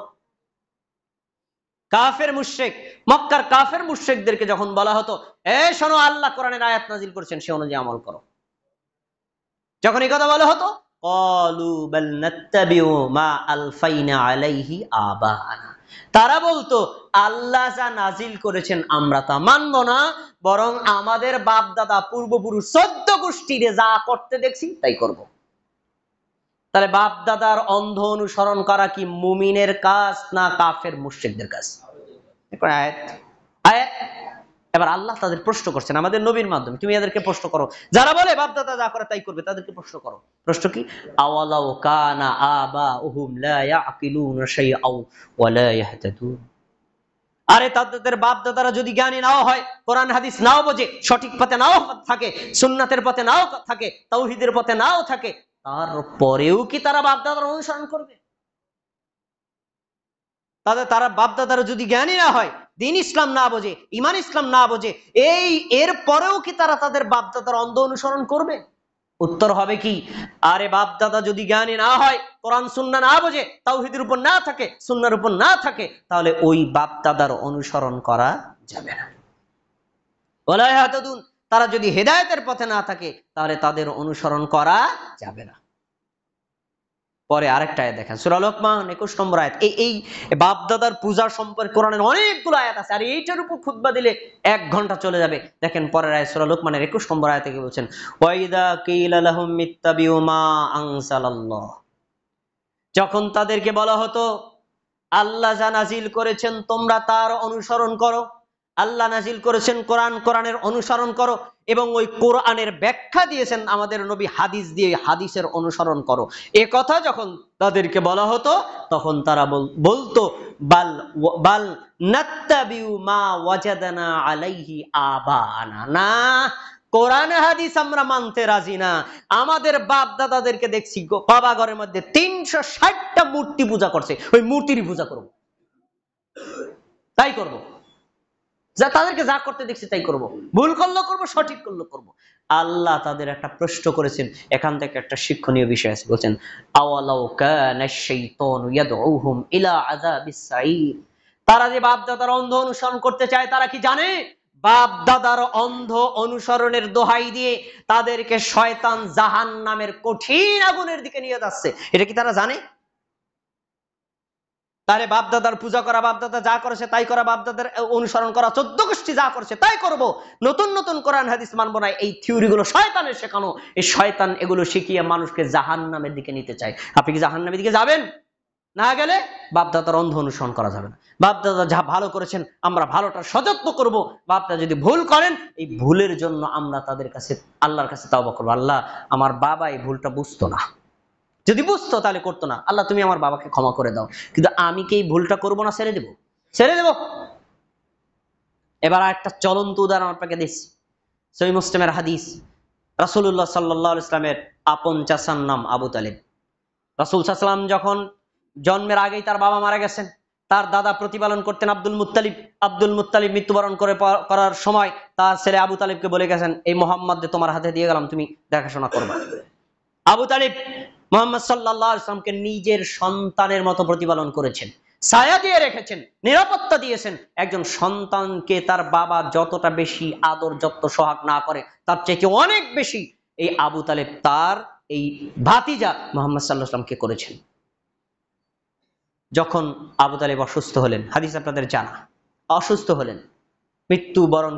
কাফের মুশরিক, মক্কার কাফের মুশরিকদেরকে যখন বলা হতো এই শোনো আল্লাহ কোরআনের আয়াত নাজিল করেছেন, সে অনুযায়ী আমল করো, যখন এই কথা বলা হতো ক্বালু বাল নাত্তাবিউ মা আলফাইনা আলাইহি আবানা, তারা বলতো আল্লাহ যা নাজিল করেছেন আমরা তা মানব না, বরং আমাদের বাপ দাদা পূর্বপুরুষ 14 গোষ্ঠীরে যা করতে দেখছি তাই করব। তাহলে বাপ দাদার অন্ধ অনুসরণ করা কি মুমিনের কাজ না কাফের মুশরিকদের কাজ? এবার আল্লাহ তাদের প্রশ্ন করছেন আমাদের নবীর মাধ্যমে, তুমি এদেরকে প্রশ্ন করো, যারা বলে বাপ দাদা যা করে তাই করবে তাদেরকে প্রশ্ন করো। প্রশ্ন কি? আওয়ালাউ কানা আবাউহুম লা ইয়াকিলুনা শাইআও ওয়া লা ইয়াহতাদুন, আরে তাদের বাপ দাদারা যদি জ্ঞানী নাও হয়, কোরআন হাদিস নাও বোঝে, সঠিক পথে নাও থাকে, সুন্নাতের পথে নাও থাকে, তাওহীদের পথে নাও থাকে, তারপরেও কি তারা বাপ দাদার অনুসরণ করবে? তারা বাপ দাদারা যদি জ্ঞানী না হয়, দ্বীন ইসলাম না বোঝে, ঈমান ইসলাম না বোঝে, এর পরেও কি তারা তাদের বাপ দাদার অন্ধ অনুসরণ করবে? উত্তর হবে কি? আরে বাপ দাদা যদি জ্ঞানী না হয়, কোরআন সুন্নাহ না বোঝে, তাওহীদের উপর না থাকে, সুন্নাহর উপর না থাকে, তাহলে ওই বাপ দাদার অনুসরণ করা যাবে না। ওয়ালা ইয়াহতাদুন, তারা যদি হেদায়েতের পথে না থাকে তাহলে তাদের অনুসরণ করা যাবে না। পরে আরেকটা আয়াত দেখেন, সূরা লোকমান 21 নম্বর আয়াত। এই বাপ দাদার পূজা সম্পর্কে কোরআনের অনেকগুলো আয়াত আছে, আর এইটার উপর খুতবা দিলে 1 ঘন্টা চলে যাবে। দেখেন পরের আয়াত, সূরা লোকমানের 21 নম্বর আয়াতে কি বলছেন? ওয়াইদা কিলা লাহুম ইত্তাবিউ মা আনজালাল্লাহ, যখন তাদেরকে বলা হতো আল্লাহ যা নাজিল করেছেন তোমরা তার অনুসরণ করো, আল্লাহ নাজিল করেছেন কোরআন, কোরআনের অনুসরণ করো, এবং ওই কোরআনের ব্যাখ্যা দিয়েছেন আমাদের নবী হাদিস দিয়ে, হাদিসের অনুসরণ করো, এ কথা যখন তাদেরকে বলা হতো তখন তারা বলতো বাল বাল নাত্তাবিউ মা ওয়াজাদানা আলাইহি আবানা, না কোরআন হাদিস আমরা মানতে রাজি না, আমাদের বাপ দাদাদেরকে দেখছি বাবা ঘরের মধ্যে 360টা মূর্তি পূজা করছে, ওই মূর্তির পূজা করব, তাই করব, যা তাদেরকে যা করতে দেখছি তাই করব, ভুল করলে করব, সঠিক করলে করব। আল্লাহ তাদের একটা প্রশ্ন করেছেন, এখান থেকে একটা শিক্ষণীয় বিষয় আছে, বলছেন আওয়ালাউ কানাশ শাইতানু ইয়াদউহুম ইলা আযাবিস সাঈর, তারা যে বাপ দাদার অন্ধ অনুসরণ করতে চায়, তারা কি জানে বাপ দাদার অন্ধ অনুসরণের দোহাই দিয়ে তাদেরকে শয়তান জাহান্নামের কঠিন আগুনের দিকে নিয়ে যাচ্ছে, এটা কি তারা জানে? তারে বাপ দাদার পূজা করা, বাপ দাদা যা করেছে তাই করা, বাপ দাদার অনুসরণ করা, 14 গোষ্ঠী যা করেছে তাই করব, নতুন নতুন কোরআন হাদিস মানবো না, এই থিওরিগুলো শয়তানের শেখানো, এই শয়তান এগুলো শিখিয়ে মানুষকে জাহান্নামের দিকে নিতে চায়। আপনি কি জাহান্নামের দিকে যাবেন? না গেলে বাপদাদার অন্ধ অনুসরণ করা যাবে না। বাপদাদা যা ভালো করেছেন আমরা ভালোটা সযত্ন করব। বাপদাদা যদি ভুল করেন এই ভুলের জন্য আমরা তাদের কাছে আল্লাহর কাছে তাওবা করবো, আল্লাহ আমার বাবা এই ভুলটা বুঝতো না, যদি বুঝতো তাহলে করতো না, আল্লাহ তুমি আমার বাবাকে ক্ষমা করে দাও, কিন্তু আমি কি এই ভুলটা করবো না, ছেড়ে দেব, ছেড়ে দেব। এবার একটা চলন্ত উদাহরণ আপনাকে দিচ্ছি, সহিহ মুসলিমের হাদিস। রাসূলুল্লাহ সাল্লাল্লাহু আলাইহি ওয়াসাল্লামের আপন চাচার নাম আবু তালিব। রাসূল সাল্লাল্লাহু আলাইহি ওয়াসাল্লাম যখন জন্মের আগেই তার বাবা মারা গেছেন, তার দাদা প্রতিপালন করতেন আব্দুল মুত্তালিব। আব্দুল মুত্তালিব মৃত্যুবরণ করার সময় তার ছেলে আবু তালিবকে বলে গেছেন, এই মোহাম্মদ তোমার হাতে দিয়ে গেলাম, তুমি দেখাশোনা করবা। আবু তালিব মুহাম্মদ সাল্লাল্লাহু আলাইহি ওয়াসাল্লামকে নিজের সন্তানের মতো প্রতিপালন করেছেন, ছায়া দিয়ে রেখেছেন, নিরাপত্তা দিয়েছেন। একজন সন্তানকে তার বাবা যতটা বেশি আদর যত্ন সোহাগ না করে তার চাইতে অনেক বেশি এই আবু তালেব তার এই ভাতিজা মুহাম্মদ সাল্লাল্লাহু আলাইহি ওয়াসাল্লামকে করেছেন। যখন আবু তালেব অসুস্থ হলেন, হাদিস আপনাদের জানা, অসুস্থ হলেন, মৃত্যুবরণ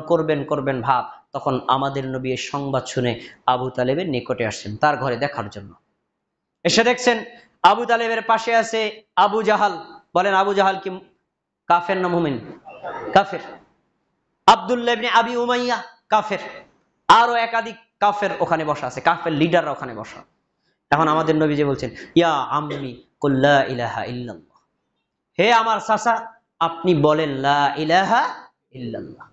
করবেন ভাব, তখন আমাদের নবী এর সংবাদ শুনে আবু তালেবের নিকটে আসছেন তার ঘরে দেখার জন্য। এসে দেখছেন আবু তালেবের পাশে আছে আবু জাহাল। বলেন আবু জাহাল কি কাফের না মুমিন? কাফের। আব্দুল্লাহ ইবনে আবি উমাইয়া কাফের। আরো একাধিক কাফের ওখানে বসা আছে, কাফের লিডাররা ওখানে বসা। এখন আমাদের নবী যে বলছেন, ইয়া আম্মি কুল লা ইলাহা ইল্লাল্লাহ, হে আমার চাচা আপনি বলেন লা ইলাহা ইল্লাল্লাহ।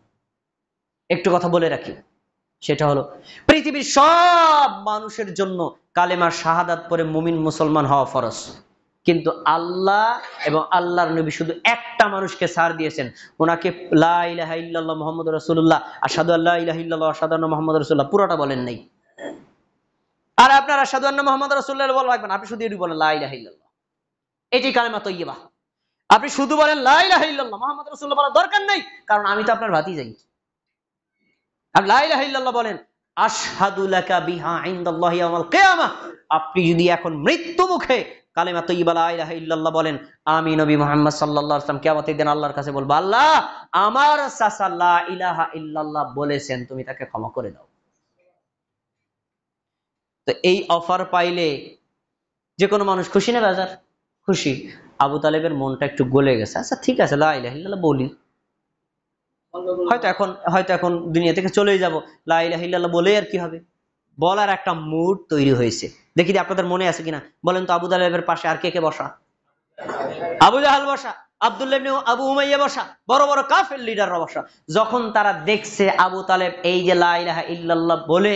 একটু কথা বলে রাখি, সেটা হলো পৃথিবীর সব মানুষের জন্য কালেমা শাহাদাত পড়ে মুমিন মুসলমান হওয়া ফরজ, কিন্তু আল্লাহ এবং আল্লাহর নবী শুধু একটা মানুষকে ছাড় দিয়েছেন, ওনাকে লা ইলাহা ইল্লাল্লাহ মুহাম্মাদুর রাসূলুল্লাহ আশহাদু আল্লা ইলাহা ইল্লাল্লাহ আশহাদু আন্না মুহাম্মাদুর রাসূলুল্লাহ পুরোটা বলেন নাই। আর আপনারা আশহাদু আন্না মুহাম্মাদুর রাসূলুল্লাহ বলা লাগবে না, আপনি শুধু এটুকু বলেন লা ইলাহা ইল্লাল্লাহ, এটাই কালেমা তয়্যিবা। আপনি শুধু বলেন লা ইলাহা ইল্লাল্লাহ মুহাম্মাদুর রাসূলুল্লাহ বলার দরকার নেই, কারণ আমি তো আপনার ভাতিজাই। আর লা ইলাহা ইল্লাল্লাহ বলেন, আশহাদু লাকা বিহা ইনদাল্লাহি ইয়াউমাল কিয়ামাহ। আপনি যদি এখন মৃত্যু মুখে কালেমা তয়্যিবা লা ইলাহা ইল্লাল্লাহ বলেন, আমি নবী মুহাম্মদ সাল্লাল্লাহু আলাইহি ওয়াসাল্লাম কিয়ামতের দিন আল্লাহর কাছে বলবো, আল্লাহ আমার চাচা লা ইলাহা ইল্লাল্লাহ বলেছেন, তুমি তাকে ক্ষমা করে দাও। তো এই অফার পাইলে যে কোনো মানুষ খুশি না বেজার? খুশি। আবু তালেবের মনটা একটু গলে গেছে, আচ্ছা ঠিক আছে লা ইলাহা ইল্লাল্লাহ বলি, হয়তো এখন দুনিয়া থেকে চলেই যাব, লা ইলাহা ইল্লাল্লাহ বলে আর কি হবে, বলার একটা মুড তৈরি হয়েছে। দেখি আপনাদের মনে আছে কিনা, বলেন তো আবু তালেবের পাশে আর কে কে বসা? আবু জাহাল বসা, আব্দুল্লাহ ইবনে আবু উমাইয়া বসা, বড় বড় কাফের লিডাররা বসা। যখন তারা দেখছে আবু তালেব এই যে লা ইলাহা ইল্লাল্লাহ বলে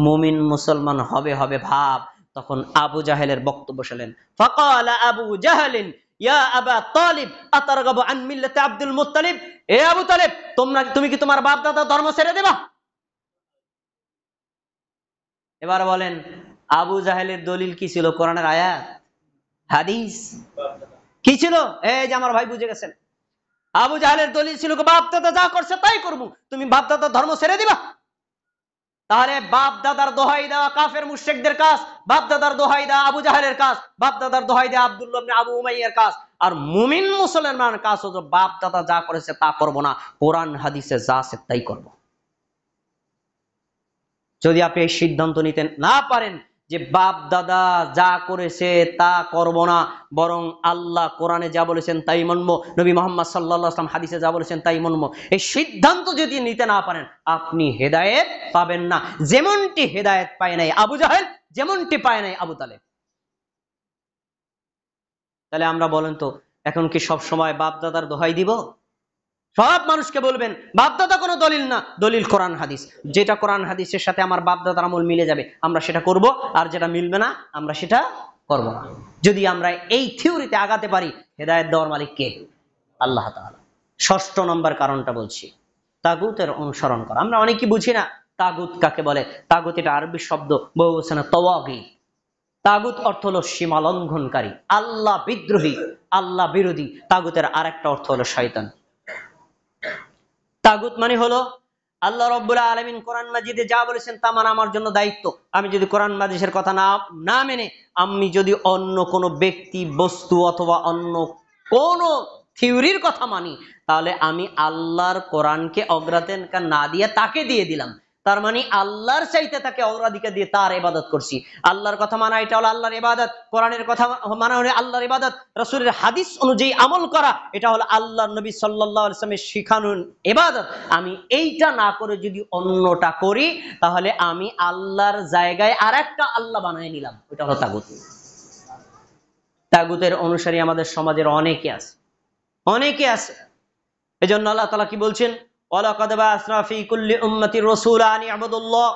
মুমিন মুসলমান হবে ভাব, তখন আবু জাহেলের বক্তব্য শুনলেন। ফাকালা আবু জাহলিন ইয়া আবা তালিব আতারগাবু আন মিল্লাতি আব্দুল মুত্তালিব, এ আবু তালেব তুমি কি তোমার বাপ দাদা ধর্ম ছেড়ে দেবা? এবার বলেন আবু জাহেলের দলিল কি ছিল? কোরআনের আয়াত, হাদিস কি ছিল? এই যে আমার ভাই বুঝে গেছেন, আবু জাহেলের দলিল ছিল বাপ দাদা যা করছে তাই করবো, তুমি বাপ দাদার ধর্ম ছেড়ে দিবা? তাহলে বাপ দাদার দোহাই দেওয়া কাফের মুশরিকদের কাজ, বাপ দাদার দোহাই দেওয়া আবু জাহেলের কাজ, বাপ দাদার দোহাই দেওয়া আব্দুল্লাহ ইবনে আবু উমাইয়ার কাজ। আর মুমিন মুসলমানের কাজ হলো বাপ দাদা যা করেছে তা করবো না, কোরআন হাদিসে যা আছে তাই করবো। যদি আপনি এই সিদ্ধান্ত নিতে না পারেন যে বাপ দাদা যা করেছে তা করব না, বরং আল্লাহ কোরআনে যা বলেছেন তাই মানবো, নবী মুহাম্মদ সাল্লাল্লাহু আলাইহি ওয়াসাল্লাম হাদিসে যা বলেছেন তাই মানবো, এই সিদ্ধান্ত যদি নিতে না পারেন আপনি হেদায়েত পাবেন না। যেমনটি হেদায়েত পায় নাই আবু জাহেল, যেমনটি পায় নাই আবু তালেব। তাহলে আমরা বলেন তো এখন কি সব সময় বাপ দাদার দোহাই দিব? সব মানুষকে বলবেন বাপ দাদা কোনো দলিল না, দলিল কোরআন হাদিস। যেটা কোরআন হাদিসের সাথে আমার বাপ দাদার আমল মিলে যাবে আমরা সেটা করব, আর যেটা মিলবে না আমরা সেটা করব না। যদি আমরা এই থিওরিতে আগাতে পারি, হেদায়েত দেওয়ার মালিক কে? আল্লাহ তাআলা। ৬ষ্ঠ নম্বর কারণটা বলছি, তাগুতের অনুসরণ করা। আমরা অনেকে বুঝি না তাগুত কাকে বলে। তাগুত এটা আরবি শব্দ, বহুবচনে তাওয়াগীত। তাগুত অর্থ হলো সীমা লঙ্ঘনকারী, আল্লাহ বিদ্রোহী, আল্লাহ বিরোধী। তাগুতের আরেকটা অর্থ হলো শয়তান। তাগুত মানে হলো আল্লাহ রাব্বুল আলামিন কোরআন মাজিদে যা বলেছেন তা মানা আমার জন্য দায়িত্ব। আমি যদি কোরআন মাজিদের কথা না মেনে আমি যদি অন্য কোনো ব্যক্তি বস্তু অথবা অন্য কোনো থিওরির কথা মানি, তাহলে আমি আল্লাহর কোরআনকে অগ্রাধিকার না দিয়ে তাকে দিয়ে দিলাম। তার মানে আল্লাহর চাইতে তাকে অগ্রাধিকার দিয়ে তার ইবাদত করছি। আল্লাহর কথা মানা এটা হলো আল্লাহর ইবাদত, কোরআনের কথা মানা হলো আল্লাহর ইবাদত, রাসূলের হাদিস অনুযায়ী আমল করা এটা হলো আল্লাহর নবী সাল্লাল্লাহু আলাইহি ওয়াসাল্লামের শিখানোর ইবাদত। আমি এইটা না করে যদি অন্যটা করি তাহলে আমি আল্লাহর জায়গায় আরেকটা আল্লাহ বানিয়ে নিলাম, ওটা হলো তাগুত। তাগুতের অনুসারী আমাদের সমাজের অনেকে আছে, অনেকে আছে। এজন্য আল্লাহ তাআলা কি বলছেন, ওয়ালাকাদ বা'আসনা ফি কুল্লি উম্মাতির রাসূলা আন ই'বুদুল্লাহ,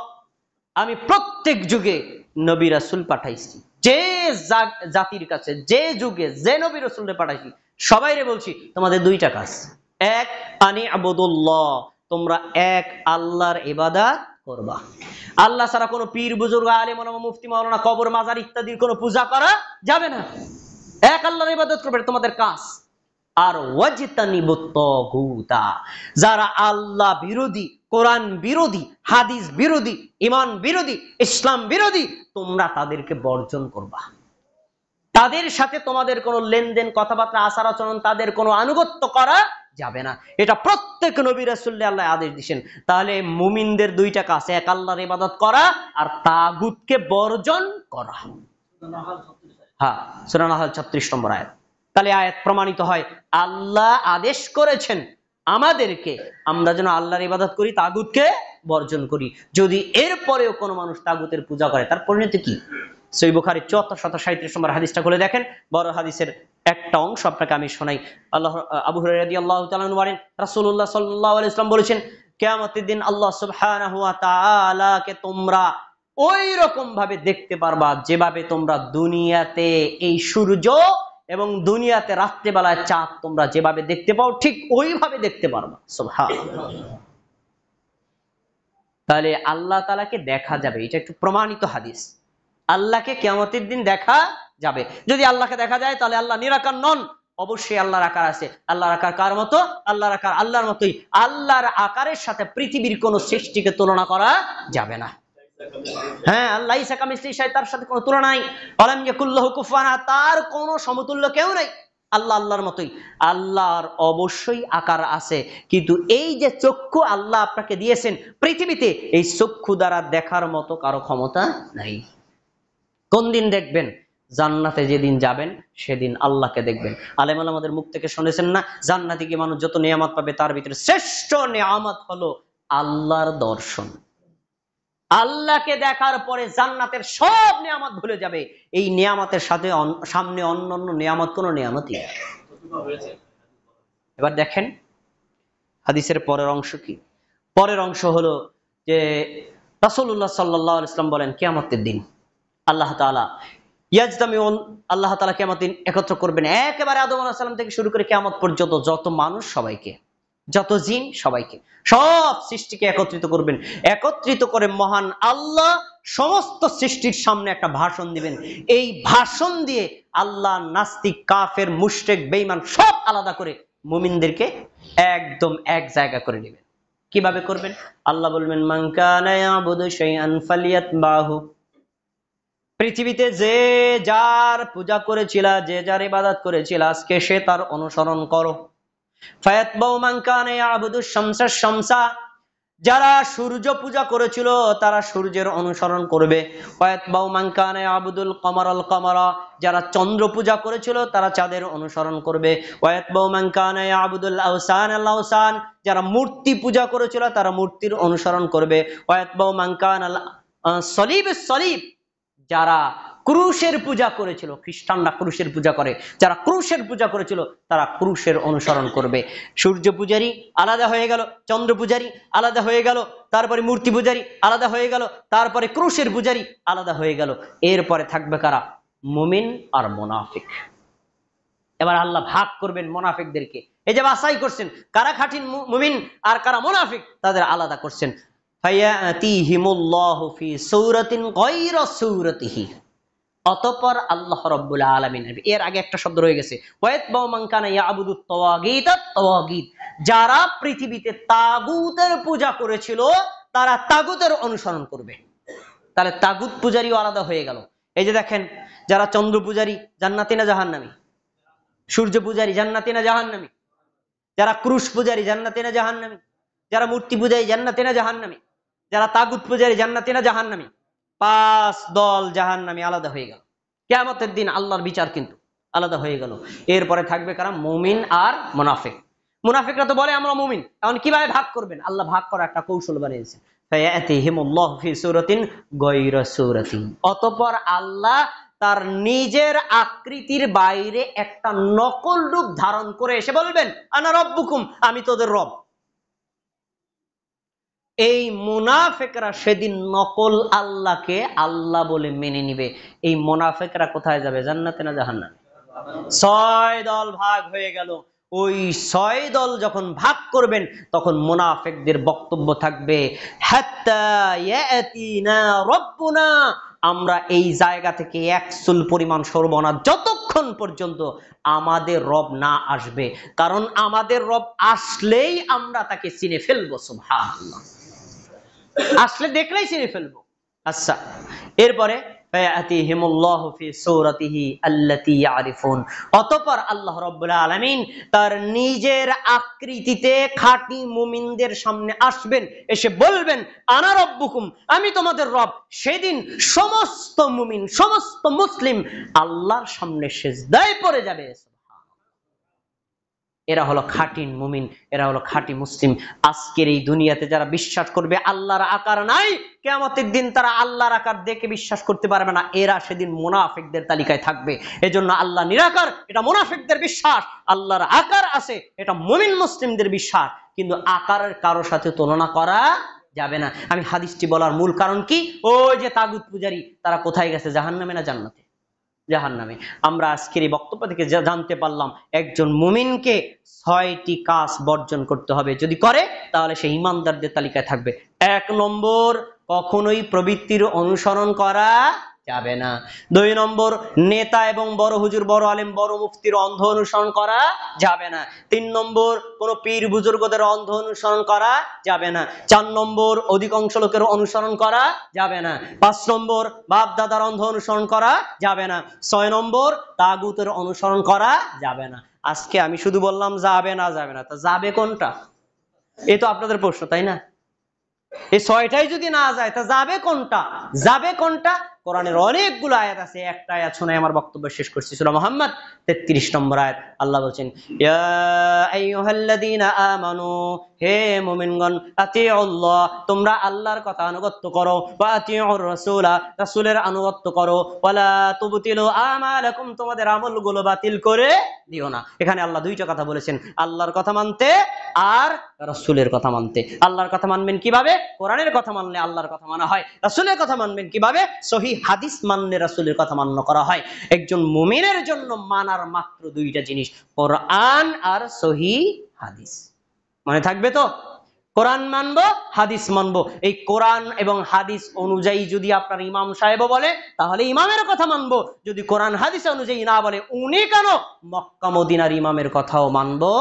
আমি প্রত্যেক যুগে নবী রাসূল পাঠাইছি, যে জাতির কাছে যে যুগে যে নবী রাসূলকে পাঠাইছি সবাইরে বলছি তোমাদের দুইটা কাজ, এক আনি ই'বুদুল্লাহ, তোমরা এক আল্লাহর ইবাদত করবা। আল্লাহ ছাড়া কোনো পীর বুজুর্গ আলেম ওলামা মুফতি মাওলানা কবর মাজার ইত্যাদির কোনো পূজা করা যাবে না, এক আল্লাহর ইবাদত করবে তোমাদের কাজ। আর ওয়াজতানিবুত তাগুতা, যারা আল্লাহ বিরোধী, কোরআন বিরোধী, হাদিস বিরোধী, ঈমান বিরোধী, ইসলাম বিরোধী, তোমরা তাদেরকে বর্জন করবা। তাদের সাথে তোমাদের কোনো লেনদেন, কথাবার্তা, আচার আচরণ, তাদের কোনো আনুগত্য করা যাবে না। এটা প্রত্যেক নবী রাসূলকে আল্লাহ আদেশ দিয়েছেন। তাহলে মুমিনদের দুইটা কাজ, এক আল্লাহর ইবাদত করা আর তাগুতকে বর্জন করা। হ্যাঁ, সূরা নাহল 36 নম্বর আয়াত। তাহলে আয়াত প্রমাণিত হয় আল্লাহ আদেশ করেছেন আমাদেরকে আমরা যেন আল্লাহর ইবাদত করি, তাগুতকে বর্জন করি। যদি এরপরেও কোনো মানুষ তাগুতের পূজা করে তার পরিণতি কি? সহিহ বুখারী 7437 নম্বর হাদিসটা খুলে দেখেন, বড় হাদিসের একটা অংশ আপনাকে আমি শোনাই। আবু হুরায়রা রাদিয়াল্লাহু তাআলা আনহু বলেন, রাসূলুল্লাহ সাল্লাল্লাহু আলাইহি ওয়াসাল্লাম বলেছেন, কিয়ামতের দিন আল্লাহ সুবহানাহু ওয়া তাআলাকে তোমরা ওই রকম ভাবে দেখতে পারবা যেভাবে তোমরা দুনিয়াতে এই সূর্য এবং দুনিয়াতে রাত্রিবেলায় চাঁদ তোমরা যেভাবে দেখতে পাও ঠিক ওইভাবে দেখতে পারবা। সুবহানাল্লাহ। তাহলে আল্লাহ তাআলাকে দেখা যাবে, এটা একটু প্রমাণিত হাদিস। আল্লাহকে কিয়ামতের দিন দেখা যাবে। যদি আল্লাহকে দেখা যায় তাহলে আল্লাহ নিরাকার নন, অবশ্যই আল্লাহর আকার আছে। আল্লাহর আকার কার মতো? আল্লাহর আকার আল্লাহর মতোই। আল্লাহর আকারের সাথে পৃথিবীর কোন সৃষ্টিকে তুলনা করা যাবে না। হ্যাঁ, আল্লাহ লাইসা কামিসলিহি শাই, তার সাথে কোনো তুলনা নাই। ওয়ালাম ইয়াকুল লাহু কুফুয়ান আহাদ, তার কোনো সমতুল্য কেউ নাই। আল্লাহ আল্লাহর মতোই। আল্লাহর অবশ্যই আকার আছে, কিন্তু এই যে চক্ষু আল্লাহ আপনাকে দিয়েছেন পৃথিবীতে, এই চক্ষু দ্বারা দেখার মতো কারো ক্ষমতা নাই। কোন দিন দেখবেন? জান্নাতে যেদিন যাবেন সেদিন আল্লাহকে দেখবেন। আলেম ওলামাদের মুখ থেকে শুনেছেন না, জান্নাতে গিয়ে মানুষ যত নিয়ামত পাবে তার ভিতরে শ্রেষ্ঠ নিয়ামত হলো আল্লাহর দর্শন। আল্লাহকে দেখার পরে জান্নাতের সব নিয়ামত ভুলে যাবে। এই নিয়ামতের সাথে সামনে অন্যান্য নিয়ামত কোনো নিয়ামতই। এবার দেখেন হাদিসের পরের অংশ কি? পরের অংশ হলো যে রাসূলুল্লাহ সাল্লাল্লাহু আলাইহি ওয়াসাল্লাম বলেন কিয়ামতের দিন আল্লাহ তাআলা ইয়াজতামিউন, আল্লাহ তাআলা কিয়ামতের দিন একত্র করবেন একেবারে আদম আলাইহিস সালাম থেকে শুরু করে কিয়ামত পর্যন্ত যত মানুষ সবাইকে, যত জিন সবাইকে, সব সৃষ্টিকে একত্রিত করবেন। একত্রিত করে মহান আল্লাহ সমস্ত সৃষ্টির সামনে একটা ভাষণ দিবেন। এই ভাষণ দিয়ে আল্লাহ নাস্তিক, কাফের, মুশরিক, বেঈমান সব আলাদা করে মুমিনদেরকে একদম এক জায়গা করে নেবেন। কিভাবে করবেন? আল্লাহ বলবেন, মান কানা ইয়াবুদু শাইআন ফালিয়াতবাহু, পৃথিবীতে যে যার পূজা করেছিল, যে যার ইবাদত করেছিল, আজকে সে তার অনুসরণ করো। ফায়াতবাউ মান কানা ইয়াবুদু শামসা শামসা, যারা সূর্য পূজা করেছিল তারা সূর্যের অনুসরণ করবে। ওয়ায়াতবাউ মান কানা ইয়াবুদুল কমারাল কমারা, যারা চন্দ্র পূজা করেছিল তারা চাঁদের অনুসরণ করবে। ওয়ায়াতবাউ মান কানা ইয়াবুদুল আওসান আল আওসান, যারা মূর্তি পূজা করেছিল তারা মূর্তির অনুসরণ করবে। ওয়ায়াতবাউ মান কানা সলিব সলিব, যারা ক্রুশের পূজা করেছিল, খ্রিস্টানরা ক্রুশের পূজা করে, যারা ক্রুশের পূজা করেছিল তারা ক্রুশের অনুসরণ করবে। সূর্য পূজারী আলাদা হয়ে গেল, চন্দ্র পূজারী আলাদা হয়ে গেল, তারপরে মূর্তি পূজারী আলাদা হয়ে গেল, তারপরে ক্রুশের পূজারী আলাদা হয়ে গেল। এরপরে থাকবে কারা? মুমিন আর মুনাফিক। এবার আল্লাহ ভাগ করবেন মুনাফিকদেরকে। এই যে বাছাই করছেন কারা খাঁটি মুমিন আর কারা মুনাফিক, তাদের আলাদা করছেন। ফায়াতিহিমুল্লাহু ফি সূরাতিন গায়রা সূরাতিহি, অতঃপর আল্লাহ রাব্বুল আলামিন, এর আগে একটা শব্দ রয়ে গেছে, ওয়ায়াতবাউ মান কানা ইয়াবুদুত তাওয়াগীত, তাওয়াগীত, যারা পৃথিবীতে তাগুতের পূজা করেছিল তারা তাগুতের অনুসরণ করবে। তাহলে তাগুত পূজারীও আলাদা হয়ে গেল। এই যে দেখেন, যারা চন্দ্র পূজারী জান্নাতি না জাহান্নামী? সূর্য পূজারী জান্নাতি না জাহান্নামী? যারা ক্রুশ পূজারী জান্নাতি না জাহান্নামী? যারা মূর্তি পূজারী জান্নাতি না জাহান্নামী? যারা তাগুত পূজারী জান্নাতি না জাহান্নামী? 5 দল জাহান্নামী আলাদা হয়ে গেল। কিয়ামতের দিন আল্লাহর বিচার কিন্তু আলাদা হয়ে গেল। এরপরে থাকবে কারা? মুমিন আর মুনাফিক। মুনাফিকরা তো বলে আমরা মুমিন, এখন কিভাবে ভাগ করবেন? আল্লাহ ভাগ করার একটা কৌশল বানিয়েছেন। ফায়াতিহিমুল্লাহু ফি সূরাতিন গায়রা সূরাতিন, অতঃপর আল্লাহ তার নিজের আকৃতির বাইরে একটা নকল রূপ ধারণ করে এসে বলবেন আনা রব্বুকুম, আমি তোদের রব। এই মুনাফিকরা সেদিন নকল আল্লাহকে আল্লাহ বলে মেনে নিবে। এই মুনাফিকরা কোথায় যাবে? জান্নাতে না জাহান্নামে? 6 দল ভাগ হয়ে গেল। ওই 6 দল যখন ভাগ করবেন তখন মুনাফিকদের বক্তব্য থাকবে হাত্তা ইয়াতিনা রব্বুনা, আমরা এই জায়গা থেকে এক চুল পরিমাণ সরব না যতক্ষণ পর্যন্ত আমাদের রব না আসবে, কারণ আমাদের রব আসলেই আমরা তাকে চিনে ফেলবো। সুবহানাল্লাহ, আসলে দেখলেই চিনে ফেলবো। আচ্ছা, এরপরে অতঃপর আল্লাহ রাব্বুল আলামিন তার নিজের আকৃতিতে খাঁটি মুমিনদের সামনে আসবেন, এসে বলবেন আনা রব্বুকুম, আমি তোমাদের রব। সেদিন সমস্ত মুমিন, সমস্ত মুসলিম আল্লাহর সামনে সিজদায় পড়ে যাবে। এরা হলো খাঁটি মুমিন, এরা হলো খাঁটি মুসলিম। আজকের এই দুনিয়াতে যারা বিশ্বাস করবে আল্লাহর আকার নাই, কিয়ামতের দিন তারা আল্লাহর আকার দেখে বিশ্বাস করতে পারবে না, এরা সেদিন মুনাফিকদের তালিকায় থাকবে। এজন্য আল্লাহ নিরাকার, এটা মুনাফিকদের বিশ্বাস। আল্লাহর আকার আছে, এটা মুমিন মুসলিমদের বিশ্বাস। কিন্তু আকারের কারোর সাথে তুলনা করা যাবে না। আমি হাদিসটি বলার মূল কারণ কি? ওই যে তাগুত পূজারী, তারা কোথায় গেছে? জাহান্নামে না জান্নাতে? জাহান্নামে। আমরা আজকের এই বক্তব্য থেকে জানতে পারলাম একজন মুমিনকে 6টি কাজ বর্জন করতে হবে, যদি করে তাহলে সে ঈমানদারদের তালিকায় থাকবে। 1 নম্বর, কখনোই প্রবৃত্তির অনুসরণ করা যাবে না। 2 নম্বর, নেতা এবং বড় হুজুর, বড় আলেম, বড় মুফতির অন্ধ অনুসরণ করা যাবে না। 3 নম্বর, কোন পীর বুজুর্গদের অন্ধ অনুসরণ করা যাবে না। 4 নম্বর, অধিকাংশ লোকের অনুসরণ করা যাবে না। 5 নম্বর, বাপ দাদার অন্ধ অনুসরণ করা যাবে না। 6 নম্বর, তাগুতের অনুসরণ করা যাবে না। আজকে আমি শুধু বললাম যাবে না, যাবে না, তা যাবে কোনটা? এই তো আপনাদের প্রশ্ন, তাই না? এই 6টাই যদি না যায় তা যাবে কোনটা? যাবে কোনটা? কোরআনের অনেকগুলো আয়াত আছে, একটা আয়াত শুনে আমার বক্তব্য শেষ করছি। সূরা মুহাম্মদ 33 নম্বর আয়াত। আল্লাহ বলছেন ইয়া আইয়ুহাল্লাযীনা আমানু, হে মুমিনগণ, আতিউল্লাহ, তোমরা আল্লাহর কথা আনুগত্য করো, ওয়া আতিউর রাসূলা, রাসূলের আনুগত্য করো, ওয়ালা তুবতিলু আমালাকুম, তোমাদের আমলগুলো বাতিল করে দিও না। এখানে আল্লাহ 2টা কথা বলেছেন, আল্লাহর কথা মানতে আর রাসূলের কথা মানতে। আল্লাহর কথা মানবেন কিভাবে? কোরআনের কথা মানলে আল্লাহর কথা মানা হয়। রাসূলের কথা মানবেন কিভাবে? সহিহ হাদিস মানলে রাসূলের কথা মান্য করা হয়। একজন মুমিনের জন্য মানার মাত্র 2টা জিনিস, কোরআন আর সহিহ হাদিস। মনে থাকবে তো? কোরআন মানবো, হাদিস মানবো। এই কোরআন এবং হাদিস অনুযায়ী যদি আপনার ইমাম সাহেব বলে তাহলে ইমামের কথা মানবো, যদি কোরআন হাদিস অনুযায়ী না বলে উনি কেন, মক্কা মদিনার ইমামের কথাও মানবো।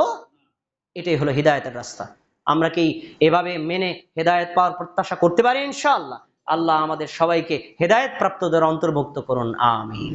এটাই হলো হিদায়াতের রাস্তা। আমরা কি এভাবে মেনে হেদায়েত পাওয়ার প্রত্যাশা করতে পারি? ইনশাআল্লাহ। আল্লাহ আমাদের সবাইকে হেদায়েত প্রাপ্তদের অন্তর্ভুক্ত করুন, আমিন।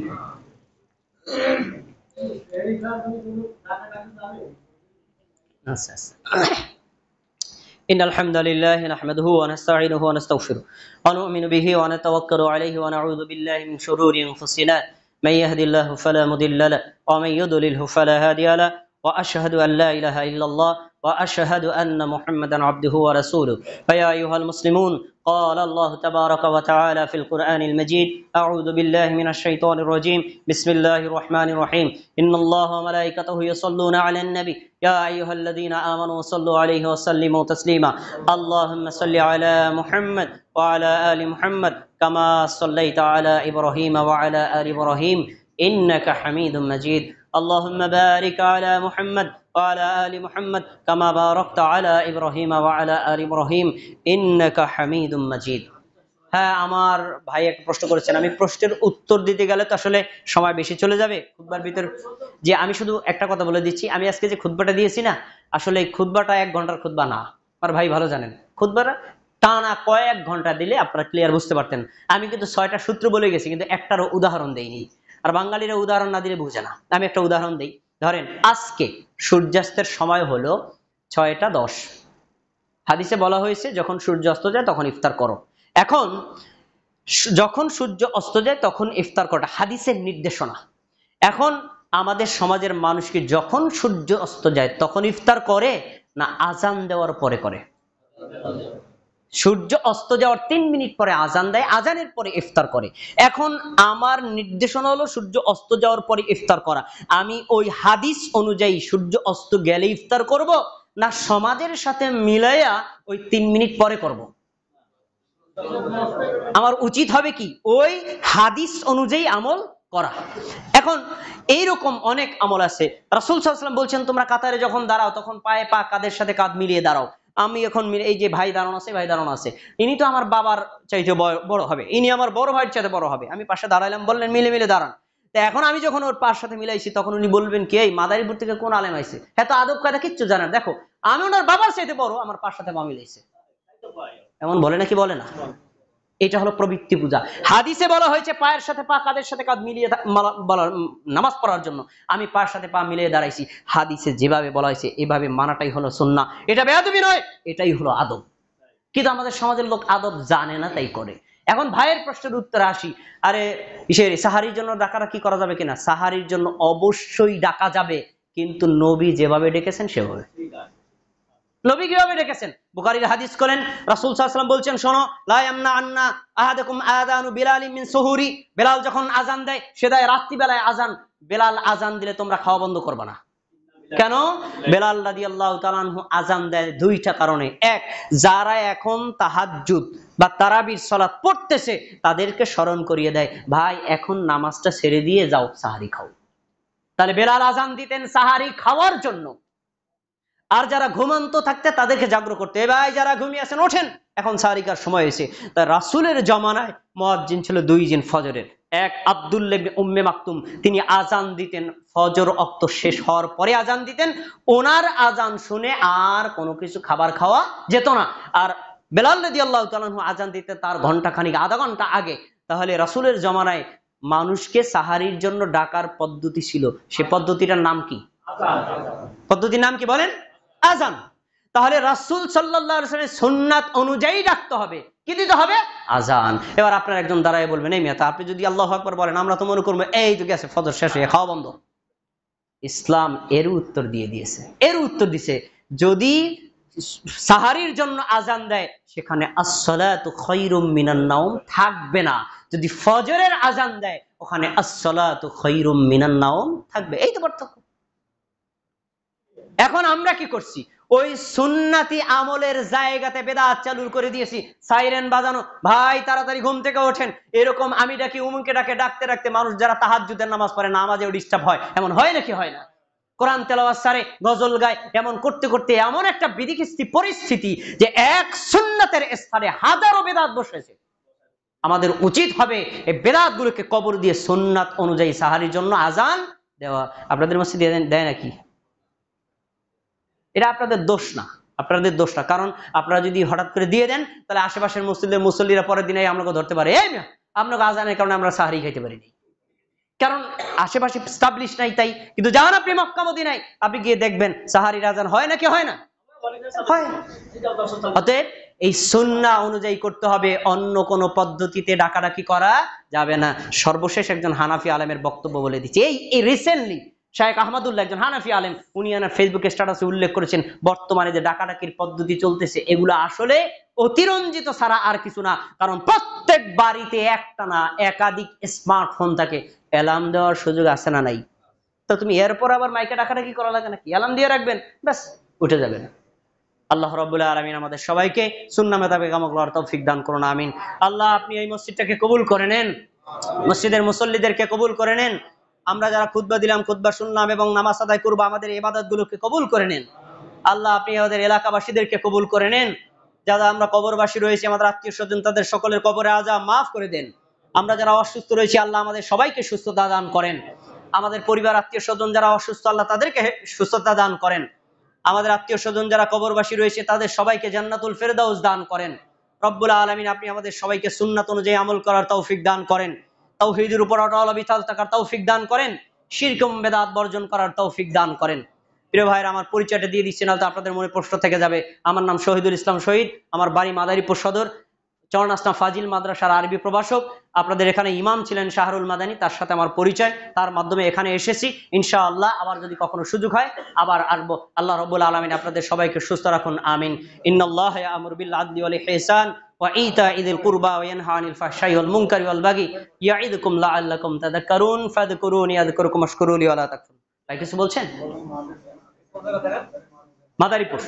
إن الحمد لله نحمده ونستعينه ونستغفره ونؤمن به ونتوكل عليه ونعوذ بالله من شرور أنفسنا من يهد الله فلا مضل له ومن يضلله فلا هادي له وأشهد أن لا إله إلا الله وأشهد أن محمدا عبده ورسوله. فيا أيها المسلمون، قال الله تبارك وتعالى في القرآن المجيد: أعوذ بالله من الشيطان الرجيم، بسم الله الرحمن الرحيم، إن الله وملائكته يصلون على النبي يا أيها الذين آمنوا صلوا عليه وسلموا تسليما. اللهم صل على محمد وعلى آل محمد كما صليت على إبراهيم وعلى آل إبراهيم إنك حميد مجيد. اللهم بارك على محمد وعلى آل محمد كما باركت على إبراهيم وعلى آل إبراهيم إنك حميد مجيد. হ্যাঁ, আমার ভাই একটা প্রশ্ন করেছেন, আমি প্রশ্নের উত্তর দিতে গেলে তো আসলে সময় বেশি চলে যাবে খুতবার ভিতর। যে আমি শুধু একটা কথা বলে দিচ্ছি, আমি আজকে যে খুতবাটা দিয়েছি না, আসলে এই খুতবাটা 1 ঘন্টার খুতবা না। আমার ভাই ভালো জানেন, খুতবাটা টানা কয়েক ঘন্টা দিলে আপনারা ক্লিয়ার বুঝতে পারতেন। আমি কিন্তু 6টা সূত্র বলে গেছি, কিন্তু একটারও উদাহরণ দেইনি। আর বাঙালিরা উদাহরণ না দিলে বুঝে না। আমি একটা উদাহরণ দিই। ধরেন আজকে সূর্যাস্তের সময় হলো 6টা 10, হাদিসে বলা হয়েছে যখন সূর্য অস্ত যায় তখন ইফতার করো। এখন যখন সূর্য অস্ত যায় তখন ইফতার করাটা হাদিসের নির্দেশনা। এখন আমাদের সমাজের মানুষ কি যখন সূর্য অস্ত যায় তখন ইফতার করে না আজান দেওয়ার পরে করে? সূর্য অস্ত যাওয়ার 3 মিনিট পরে আজান দেয়, আজানের পরে ইফতার করে। এখন আমার নির্দেশনা হলো সূর্য অস্ত যাওয়ার পরে ইফতার করা। আমি ওই হাদিস অনুযায়ী সূর্য অস্ত গেলে ইফতার করব না সমাজের সাথে মিলাইয়া ওই 3 মিনিট পরে করব? আমার উচিত হবে কি ওই হাদিস অনুযায়ী আমল করা। এখন এইরকম অনেক আমল আছে। রাসূল সাল্লাল্লাহু আলাইহি ওয়াসাল্লাম বলছেন তোমরা কাতারে যখন দাঁড়াও তখন পায়ে পা কাঁধের সাথে কাঁধ মিলিয়ে দাঁড়াও। আমি এখন এই যে ভাই দাঁড়ানো আছে, ভাই দাঁড়ানো আছে, ইনি তো আমার বাবার চাইতে বড় হবে, ইনি আমার বড় ভাইয়ের চাইতে বড় হবে, আমি পাশে দাঁড়াইলাম, বললেন মিলে মিলে দাঁড়ান। তো এখন আমি যখন ওর পার সাথে মিলাইছি তখন উনি বলবেন কি এই মাদারীপুর থেকে কোন আলেম আইছে, এত আদব কায়দা কিচ্ছু জানেন, দেখো আমি ওনার বাবার চাইতে বড়, আমার পার সাথে পা মিলাইছে। এমন বলে নাকি? বলে না। এটা হলো প্রবৃত্তি পূজা। হাদিসে বলা হয়েছে পায়ের সাথে পা কাঁধের সাথে কাঁধ মিলিয়ে নামাজ পড়ার জন্য। আমি পায়ের সাথে পা মিলিয়ে দাঁড়াইছি। হাদিসে যেভাবে বলা হয়েছে এভাবে মানাটাই হলো সুন্নাহ। এটা বেয়াদবি নয়, এটাই হলো আদব। কিন্তু আমাদের সমাজের লোক আদব জানে না, তাই করে। এখন ভাইয়ের প্রশ্নের উত্তরে আসি। আরে সাহারির জন্য ডাকাডাকি করা যাবে কিনা? সাহারির জন্য অবশ্যই ডাকা যাবে, কিন্তু নবী যেভাবে ডেকেছেন সেভাবে। নবী কিভাবে ডেকেছেন? বুখারীর হাদিস করেন, রাসূল সাল্লাল্লাহু আলাইহি ওয়াসাল্লাম বলছেন, শোনো, লা ইয়ামনা আন্না আহাদাকুম আযানু বিলাল মিন সুহুরি। বেলাল যখন আযান দেয়, সে দেয় রাত্রি বেলায় আযান। বেলাল আযান দিলে তোমরা খাওয়া বন্ধ করবে না। কেন? বেলাল রাদিয়াল্লাহু তাআলা আনহু আযান দেয় দুইটা কারণে। এক, যারা এখন তাহাজ্জুদ বা তারাবির সালাত পড়তেছে তাদেরকে স্মরণ করিয়ে দেয়, ভাই এখন নামাজটা ছেড়ে দিয়ে যাও, সাহারি খাও। তাহলে বেলাল আযান দিতেন সাহারি খাওয়ার জন্য। আর যারা ঘুমন্ত থাকতে তাদেরকে জাগ্রত করতে, ভাই যারা ঘুমিয়ে আছেন ওঠেন, এখন সাহারিকার সময় হয়েছে। তা রাসূলের জামানায় মুয়াজ্জিন ছিল 2 জন ফজরের। এক আব্দুল্লাহ ইবনে উম্মে মাকতুম, তিনি আজান দিতেন ফজর ওয়াক্ত শেষ হওয়ার পরে আজান দিতেন। ওনার আজান শুনে আর কোনো কিছু খাবার খাওয়া যেত না। আর বেলাল রাদিয়াল্লাহু তাআলা আনহু আজান দিতে তার ঘন্টা খানিক আধা ঘন্টা আগে। তাহলে রাসূলের জামানায় মানুষকে সাহারির জন্য ডাকার পদ্ধতি ছিল, সে পদ্ধতিটার নাম কি? পদ্ধতির নাম কি বলেন? আজান। তাহলে রাসূল সাল্লাল্লাহু আলাইহি ওয়াসাল্লামের সুন্নাত অনুযায়ী ডাকতে হবে, কি দিতে হবে? আজান। এবার আপনার একজন দাঁড়ায় বলবেন, এই মিয়া, আপনি যদি আল্লাহু আকবার বলেন আমরা তো মনে করবো এই তো গেছে ফজর শেষ হয়ে খাওয়া বন্ধ। ইসলাম এর উত্তর দিয়ে দিয়েছে, এর উত্তর দিছে, যদি সাহারির জন্য আজান দেয় সেখানে আস-সালাতু খায়রুম মিনান নাওম থাকবে না। যদি ফজরের আজান দেয় ওখানে আস-সালাতু খায়রুম মিনান নাওম থাকবে। এই তো পার্থক্য। এখন আমরা কি করছি? ওই সুন্নাতি আমলের জায়গাতে বেদাত চালু করে দিয়েছি। সাইরেন বাজানো, ভাই তাড়াতাড়ি ঘুম থেকে ওঠেন, এরকম আমি ডাকি উমুকে ডাকে, ডাকতে ডাকতে মানুষ যারা তাহাজ্জুদের নামাজ পড়ে নামাজেও ডিস্টার্ব হয়। এমন হয় নাকি? হয় না? কোরআন তেলাওয়াত সারে গজল গায়, এমন করতে করতে এমন একটা বিধিখিস্তি পরিস্থিতি যে এক সুন্নাতের স্থানে হাজারো বেদাত বসেছে। আমাদের উচিত হবে এই বেদাতগুলোকে কবর দিয়ে সুন্নাত অনুযায়ী সাহারির জন্য আজান দেওয়া। আপনাদের মসজিদে দেয় নাকি? এটা আপনাদের দোষ না, আপনাদের দোষ না। কারণ আপনারা যদি হঠাৎ করে দিয়ে দেন তাহলে আশেপাশের মসজিদের মুসল্লিরা পরের দিনে আমাকে ধরতে পারে, এই মিয়া আপনাকে আজানের কারণে আমরা সাহারি খাইতে পারিনি, কারণ আশেপাশে স্টাবলিশ নাই তাই। কিন্তু যান আপনি মক্কা মদিনায়, আপনি গিয়ে দেখবেন সাহারির আজান হয় নাকি হয় না? হয়। অতএব এই সুন্নাহ অনুযায়ী করতে হবে, অন্য কোন পদ্ধতিতে ডাকাডাকি করা যাবে না। সর্বশেষ একজন হানাফি আলেমের বক্তব্য বলে দিচ্ছি। এই রিসেন্টলি শায়েখ আহমদুল্লাহ, একজন হানাফি আলেম, উনি আমার ফেসবুকে স্ট্যাটাসে উল্লেখ করেছেন বর্তমানে যে ডাকাডাকির পদ্ধতি চলতেছে এগুলো আসলে অতিরঞ্জিত ছাড়া আর কিছু না। কারণ প্রত্যেক বাড়িতে একটা না একাধিক স্মার্টফোন থাকে, অ্যালার্ম দেওয়ার সুযোগ আছে না নাই? তো তুমি এরপর আবার মাইকে ডাকাডাকি করা লাগে নাকি? অ্যালার্ম দিয়ে রাখবেন, ব্যাস উঠে যাবেন। আল্লাহ রাব্বুল আলামিন আমাদের সবাইকে সুন্নাহ মোতাবেক আমল করার তৌফিক দান করুন, আমিন। আল্লাহ আপনি এই মসজিদটাকে কবুল করে নেন, মসজিদের মুসল্লিদেরকে কবুল করে নেন। আমরা যারা খুতবা দিলাম, খুতবা শুনলাম এবং নামাজ আদায় করবো, আমাদের ইবাদতগুলোকে কবুল করে নেন। আল্লাহ আপনি আমাদের এলাকাবাসীদেরকে কবুল করে নেন। যারা আমরা কবরবাসী রয়েছে, আমাদের আত্মীয় স্বজন, তাদের সকলের কবরে আযাব মাফ করে দেন। আমরা যারা অসুস্থ রয়েছি আল্লাহ আমাদের সবাইকে সুস্থতা দান করেন। আমাদের পরিবার আত্মীয় স্বজন যারা অসুস্থ আল্লাহ তাদেরকে সুস্থতা দান করেন। আমাদের আত্মীয় স্বজন যারা কবরবাসী রয়েছে তাদের সবাইকে জান্নাতুল ফেরদাউস দান করেন। রব্বুল আলামিন আপনি আমাদের সবাইকে সুন্নাত অনুযায়ী আমল করার তৌফিক দান করেন, তাওহীদের উপর অটল অবিচল থাকার তৌফিক দান করেন, শিরক ও বিদআত বর্জন করার তৌফিক দান করেন। প্রিয় ভাইরা, আমার পরিচয়টা দিয়ে দিচ্ছি, না তো আপনাদের মনে প্রশ্ন থেকে যাবে। আমার নাম শহীদুল ইসলাম শহীদ, আমার বাড়ি মাদারীপুর সদর, চরণ আসলাম ফাজিল মাদ্রাসার আরবি প্রভাষক। আপনাদের এখানে ইমাম ছিলেন শাহরুল মাদানী, তার সাথে আমার পরিচয়, তার মাধ্যমে এখানে এসেছি। ইনশাআল্লাহ আবার যদি কখনো সুযোগ হয় আবার আসবো। আল্লাহ রাব্বুল আলামিন আপনাদের সবাইকে সুস্থ রাখুন, আমিন। ইন্নাল্লাহা ইয়া'মুরু বিল আদলি ওয়াল ইহসান ওয়া ইতাইযিল কুরবা ওয়া ইয়ানহা আনিল ফাহশাই ওয়াল মুনকারি ওয়াল বাগি ইয়া'iদুকুম লাআল্লাকুম তাযাক্কারুন ফাযকুরুনি আযকুরকুম ওয়াশকুরু লি ওয়া লা তাকফুরুন। ভাই কিছু বলছেন? মাদারীপুর।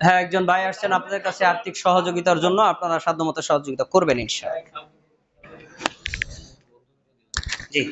হ্যাঁ, একজন ভাই আসছেন আপনাদের কাছে আর্থিক সহযোগিতার জন্য, আপনারা সাধ্যমতো সহযোগিতা করবেন ইনশাআল্লাহ। জি।